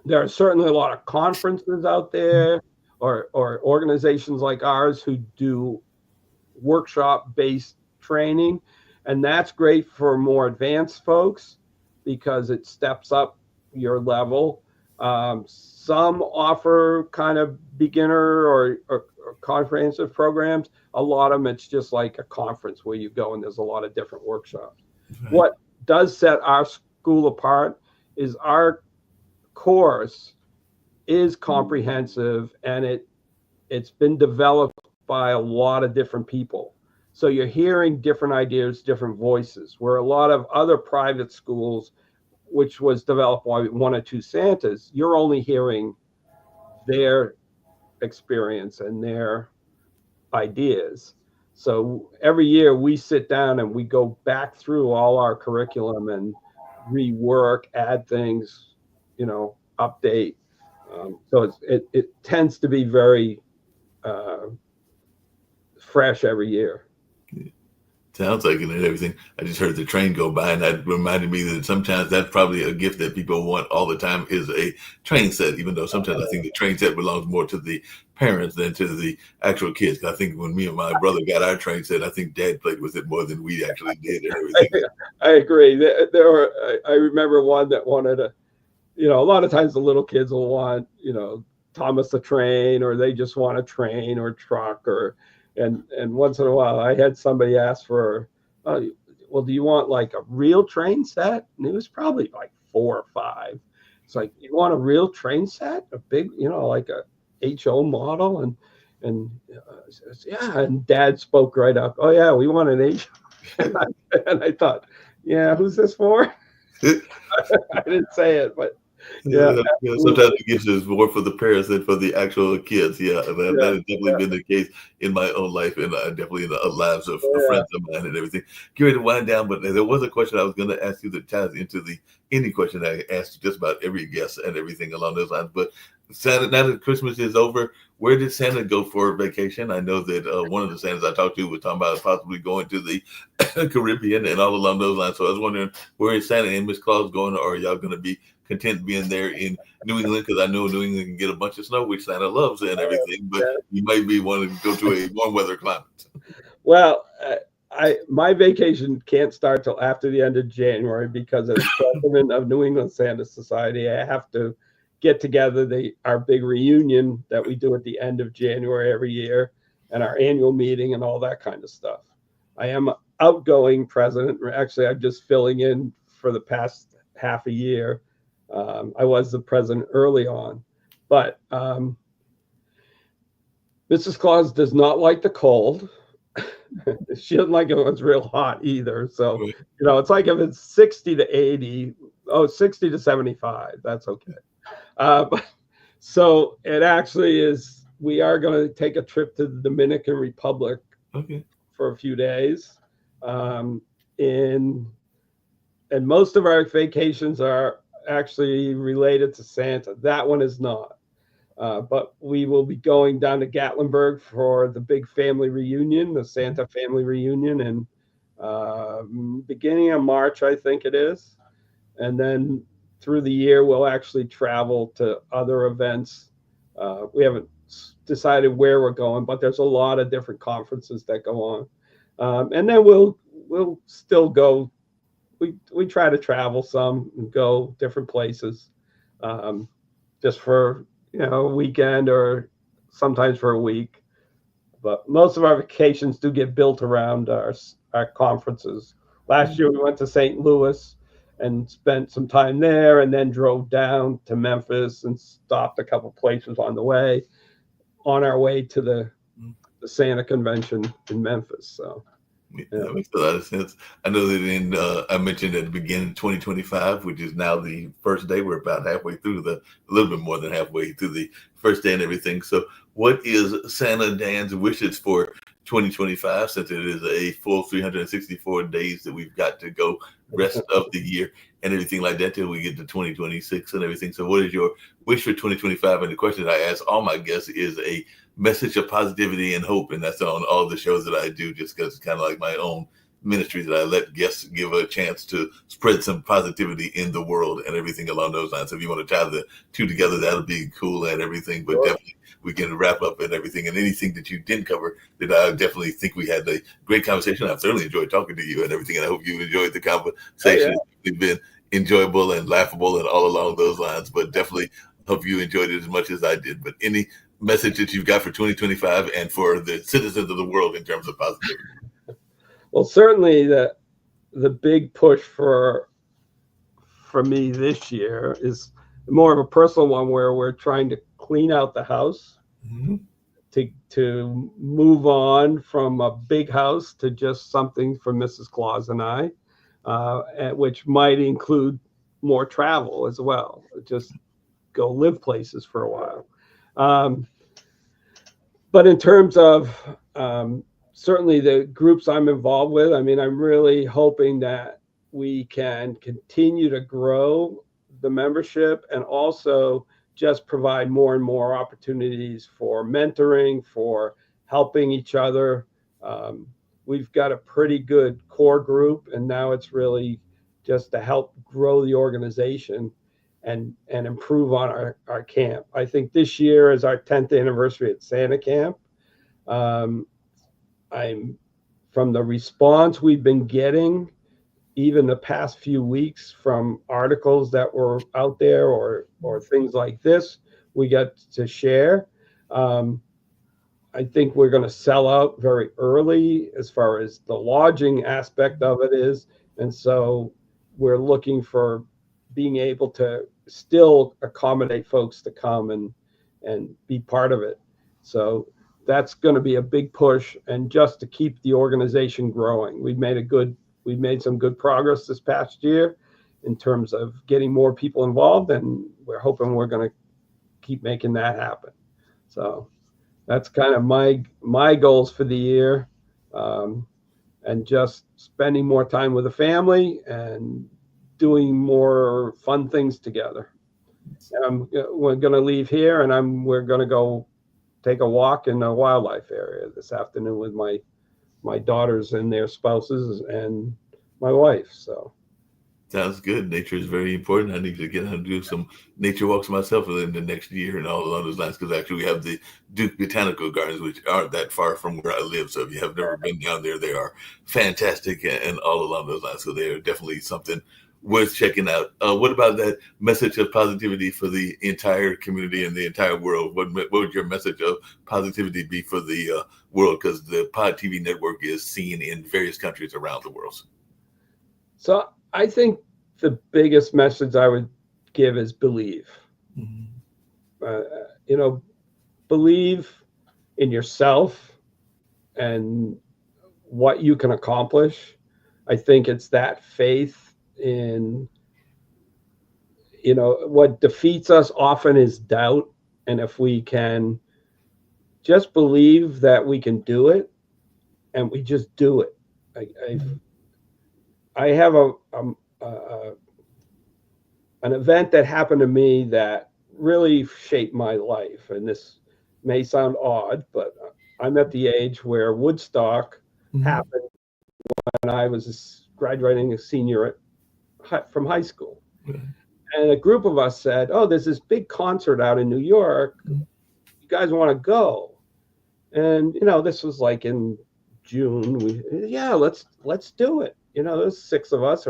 There are certainly a lot of conferences out there, or organizations like ours who do workshop-based training, and that's great for more advanced folks because it steps up your level. Some offer kind of beginner or comprehensive programs. A lot of them, it's just like a conference where you go and there's a lot of different workshops. Right. What does set our school apart is our course is comprehensive, and it's been developed by a lot of different people. So you're hearing different ideas, different voices, where a lot of other private schools, which was developed by 1 or 2 Santas, you're only hearing their experience and their ideas. So every year we sit down and we go back through all our curriculum and rework, add things, update. So it tends to be very fresh every year. Sounds like it and everything. I just heard the train go by, and that reminded me that sometimes that's probably a gift that people want all the time is a train set, even though sometimes I think the train set belongs more to the parents than to the actual kids. I think when me and my brother got our train set, I think Dad played with it more than we actually did and everything. I agree. I remember one that wanted a lot of times the little kids will want, Thomas the Train, or they just want a train or truck, and once in a while I had somebody ask for, well, do you want like a real train set? And it was probably like 4 or 5. It's like, you want a real train set, a big, like a HO model? And yeah. And Dad spoke right up. Oh yeah, we want an HO. And I thought, yeah, who's this for? I didn't say it, but yeah. Sometimes it gives us more for the parents than for the actual kids. That has definitely been the case in my own life, and definitely in the lives of friends of mine and everything. Get ready to wind down, but there was a question I was going to ask you that ties into any question I asked just about every guest and everything along those lines. But Santa, now that Christmas is over, where did Santa go for vacation? I know that one of the Santas I talked to was talking about possibly going to the Caribbean and all along those lines. So I was wondering, where is Santa and Miss Claus going, or are y'all going to be content being there in New England because I know New England can get a bunch of snow, which Santa loves and everything. But you might be wanting to go to a warm weather climate. Well, I my vacation can't start till after the end of January because as president of New England Santa Society, I have to get together our big reunion that we do at the end of January every year, and our annual meeting and all that kind of stuff. I am outgoing president. Actually, I'm just filling in for the past half a year. I was the president early on, but Mrs. Claus does not like the cold. She doesn't like it when it's real hot either. So, Right. it's like if it's 60 to 80, 60 to 75, that's okay. But, so it actually is, we are going to take a trip to the Dominican Republic Okay. for a few days. Um, in, and most of our vacations are actually related to Santa. That one is not. But we will be going down to Gatlinburg for the big family reunion, the Santa family reunion, and beginning of March, I think it is. And then through the year, we'll actually travel to other events. We haven't decided where we're going, but there's a lot of different conferences that go on. And then we'll still go. We try to travel some and go different places, just for a weekend or sometimes for a week. But most of our vacations do get built around our conferences. Last year we went to St. Louis and spent some time there, and then drove down to Memphis and stopped a couple places on the way, on our way to the Santa convention in Memphis. So Yeah, yeah. that makes a lot of sense. I know that I mentioned at the beginning of 2025, which is now the first day. We're about halfway through a little bit more than halfway through the first day and everything. So, what is Santa Dan's wishes for 2025? Since it is a full 364 days that we've got to go rest of the year and everything like that till we get to 2026 and everything. So, what is your wish for 2025? And the question I ask all my guests is a message of positivity and hope, and that's on all the shows that I do, just because it's kind of like my own ministry that I let guests give a chance to spread some positivity in the world and everything along those lines. So if you want to tie the two together, that'll be cool and everything. But Sure. definitely we can wrap up and everything. And anything that you didn't cover, that I definitely think we had a great conversation. I've certainly enjoyed talking to you and everything, and I hope you enjoyed the Oh yeah. conversation. It's been enjoyable and laughable and all along those lines. But definitely hope you enjoyed it as much as I did. But any message that you've got for 2025 and for the citizens of the world in terms of positivity? Well, certainly the big push for me this year is more of a personal one where we're trying to clean out the house Mm-hmm. to move on from a big house to just something for Mrs. Claus and I, which might include more travel as well. Just go live places for a while. Um, but in terms of certainly the groups I'm involved with, I mean, I'm really hoping that we can continue to grow the membership and also just provide more and more opportunities for mentoring, for helping each other. Um, we've got a pretty good core group, and now it's really just to help grow the organization and improve on our camp. I think this year is our 10th anniversary at Santa Camp. Um, I'm from the response we've been getting, even the past few weeks from articles that were out there or things like this, we got to share. Um, I think we're going to sell out very early as far as the lodging aspect of it is. And so we're looking for being able to still accommodate folks to come and be part of it. So that's going to be a big push, and just to keep the organization growing. We've made some good progress this past year in terms of getting more people involved, and we're hoping we're going to keep making that happen. So that's kind of my goals for the year, um, and just spending more time with the family and doing more fun things together. We're going to leave here, and we're going to go take a walk in the wildlife area this afternoon with my daughters and their spouses and my wife. So Sounds good. Nature is very important. I need to get out and do some nature walks myself within the next year and all along those lines. Because actually, we have the Duke Botanical Gardens, which aren't that far from where I live. So if you have never been down there, they are fantastic and all along those lines. So they are definitely something worth checking out. What about that message of positivity for the entire community and the entire world? What would your message of positivity be for the world? Because the Pod TV network is seen in various countries around the world. So I think the biggest message I would give is believe. Mhm. You know, believe in yourself and what you can accomplish. I think it's that faith in, what defeats us often is doubt. And if we can just believe that we can do it and we just do it. I have a an event that happened to me that really shaped my life. And this may sound odd, but I'm at the age where Woodstock Mhm. happened when I was graduating a senior from high school. Right. And a group of us said, "Oh, there's this big concert out in New York. Mhm. You guys want to go?" And this was like in June. Yeah, let's do it. There's six of us,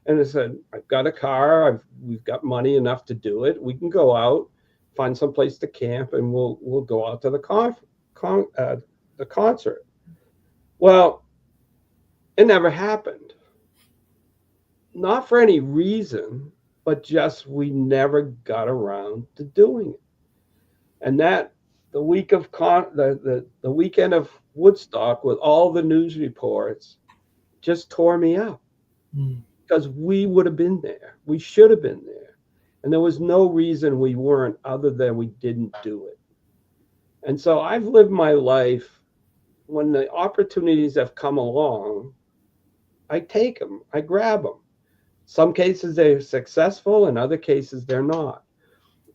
and I said, "I've got a car. We've got money enough to do it. We can go out, find some place to camp, and we'll go out to the concert." Well, it never happened. Not for any reason, but just we never got around to doing it. And that the week of the weekend of Woodstock with all the news reports just tore me up Mhm. because we would have been there. We should have been there. And there was no reason we weren't other than we didn't do it. And so I've lived my life when the opportunities have come along, I take them, I grab them. Some cases they're successful, in other cases they're not.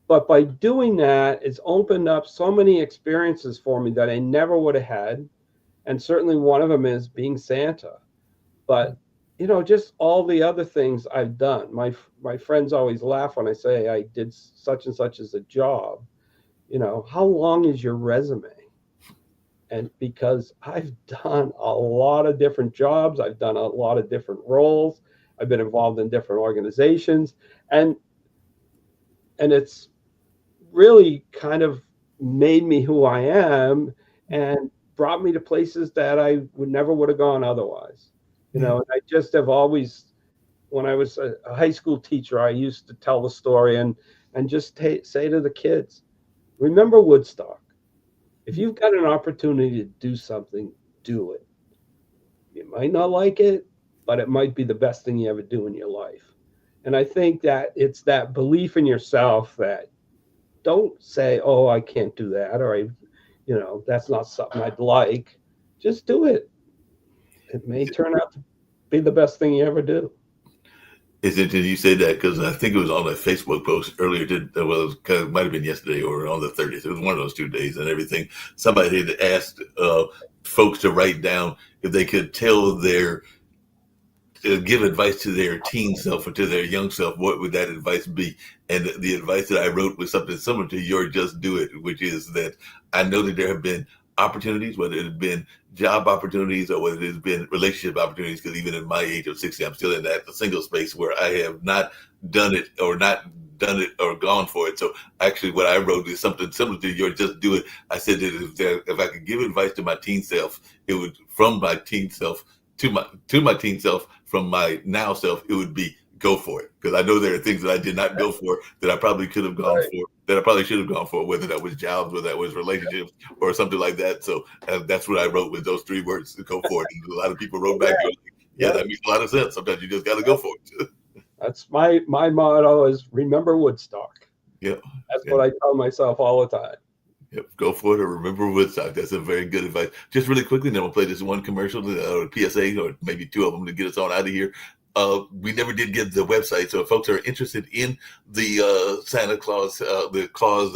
But by doing that, it's opened up so many experiences for me that I never would have had. And certainly one of them is being Santa. But just all the other things I've done. My friends always laugh when I say I did such and such as a job. How long is your resume? And because I've done a lot of different jobs, I've done a lot of different roles, I've been involved in different organizations, and it's really kind of made me who I am and brought me to places that I would have gone otherwise. Yeah. And I just have always, when I was a high school teacher, I used to tell the story and just say to the kids, remember Woodstock. If you've got an opportunity to do something, do it. You might not like it, but it might be the best thing you ever do in your life. And I think that it's that belief in yourself that don't say, "Oh, I can't do that," or that's not something I'd like. Just do it. It may turn out to be the best thing you ever do. It's interesting you say that because I think it was on a Facebook post earlier. Well, it might have been yesterday or on the 30th. It was one of those 2 days and everything. Somebody had asked folks to write down if they could tell their give advice to their teen self or to their young self, what would that advice be? And the advice that I wrote was something similar to your just do it, which is that I know that there have been opportunities, whether it has been job opportunities or whether it has been relationship opportunities, because even in my age of 60, I'm still in that single space where I have not done it or not done it or gone for it. So actually what I wrote is something similar to your just do it. I said that if I could give advice to my teen self, it would from my teen self to my teen self from my now self, it would be go for it. Because I know there are things that I did not go for that I probably could have gone Right. for, that I probably should have gone for, whether that was jobs, whether that was relationships or something like that. So that's what I wrote with those three words to go for it. And a lot of people wrote back to it. Yeah, Yeah. that makes a lot of sense. Sometimes you just got to go for it. That's my motto is remember Woodstock. Yeah. That's Yeah. what I tell myself all the time. Yep, go for it or remember Woodstock. That's a very good advice. Just really quickly, then we'll play this one commercial or PSA or maybe two of them to get us on out of here. We never did get the website, so if folks are interested in the Santa Claus, the Claus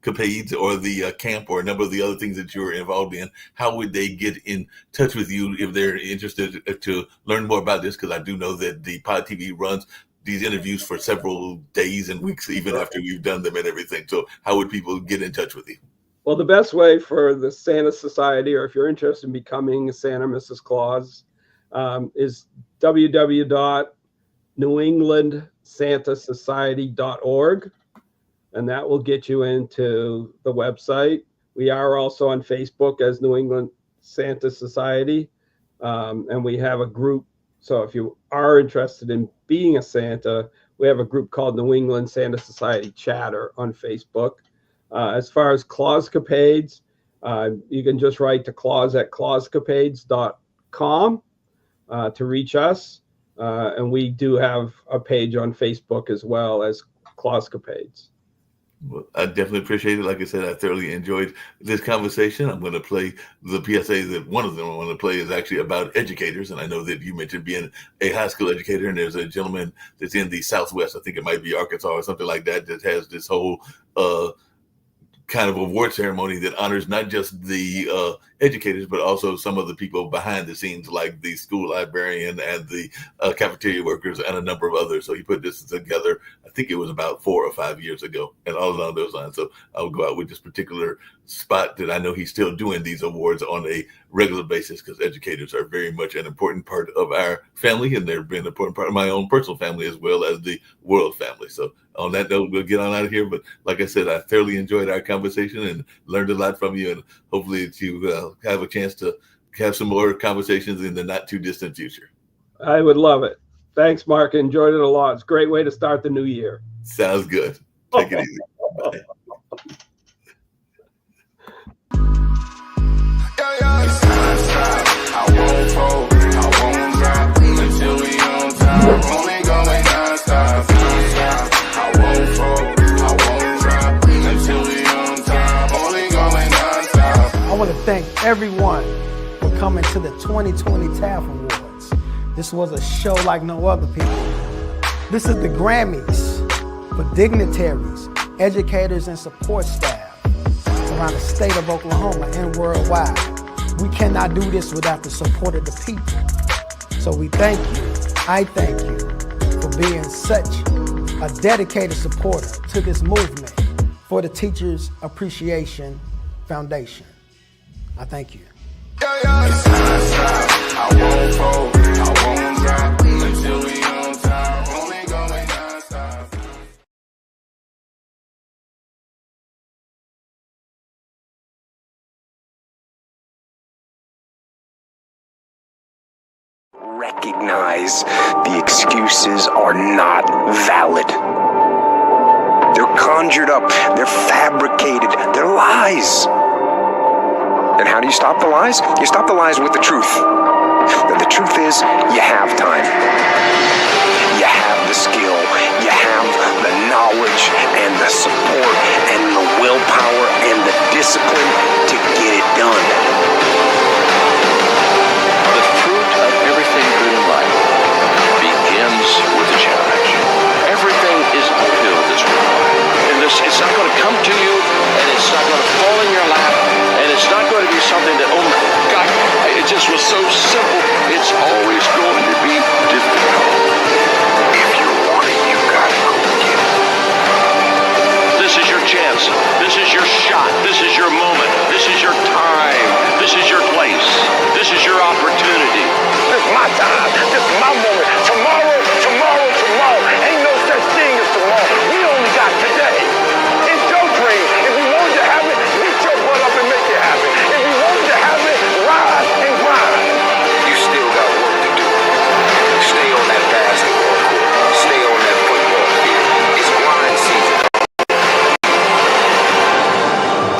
capades or the camp or a number of the other things that you're involved in, how would they get in touch with you if they're interested to learn more about this? Because I do know that the Pod TV runs these interviews for several days and weeks, even after we've done them and everything. So how would people get in touch with you? Well, the best way for the Santa Society, or if you're interested in becoming Santa Mrs. Claus, is www.newenglandsantasociety.org. And that will get you into the website. We are also on Facebook as New England Santa Society. And we have a group. So if you are interested in being a Santa, we have a group called New England Santa Society Chatter on Facebook. As far as Clauscapades, you can just write to claus@clauscapades.com to reach us. And we do have a page on Facebook as well as Clauscapades. Well, I definitely appreciate it. Like I said, I thoroughly enjoyed this conversation. I'm going to play the PSA that one of them I want to play is actually about educators. And I know that you mentioned being a high school educator, and there's a gentleman that's in the Southwest, I think it might be Arkansas or something like that, that has this whole kind of award ceremony that honors not just the educators, but also some of the people behind the scenes, like the school librarian and the cafeteria workers and a number of others. So he put this together, I think it was about 4 or 5 years ago, and all along those lines. So I'll go out with this particular spot that I know he's still doing these awards on a regular basis, because educators are very much an important part of our family, and they've been an important part of my own personal family as well as the world family. So on that note, we'll get on out of here. But like I said, I thoroughly enjoyed our conversation and learned a lot from you, and hopefully that you have a chance to have some more conversations in the not too distant future. I would love it. Thanks, Mark. Enjoyed it a lot. It's a great way to start the new year. Sounds good. Take it easy. Bye. I won't fold, I won't drop until we on top. Only going non-stop. I won't fold, I won't drop until we on top. Only going non-stop. I want to thank everyone for coming to the 2020 TAF Awards. This was a show like no other, people. This is the Grammys for dignitaries, educators, and support staff around the state of Oklahoma and worldwide. We cannot do this without the support of the people. So we thank you, I thank you, for being such a dedicated supporter to this movement for the Teachers Appreciation Foundation. I thank you. I won't fold, I won't drop until we on top. Only going non-stop. Recognize the excuses are not valid. They're conjured up, they're fabricated, they're lies. And how do you stop the lies? You stop the lies with the truth. And the truth is, you have time. You have the skill, you have the knowledge and the support and the willpower and the discipline to get it done. The fruit of everything good in life begins with a challenge. Everything is uphill this world. And it's not going to come to you, and it's not going to fall in your lap, and it's not going to be something that, oh my God, it just was so simple. It's always going to be difficult. If you want it, you gotta go get it. This is your chance. This is your shot. This is your moment. This is your time. This is your place. This is your opportunity. This is my time. This is my moment. Tomorrow, tomorrow, tomorrow. Ain't no such thing as tomorrow. We only got today. It's your dream. If you wanted to have it, get your butt up and make it happen. If you wanted to have it, rise and grind. You still got work to do. Stay on that basketball court. Stay on that football field. It's grind season.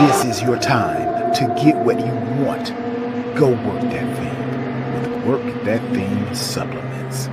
This is your time to get what you want. Go work that thing with Work That Thing supplements.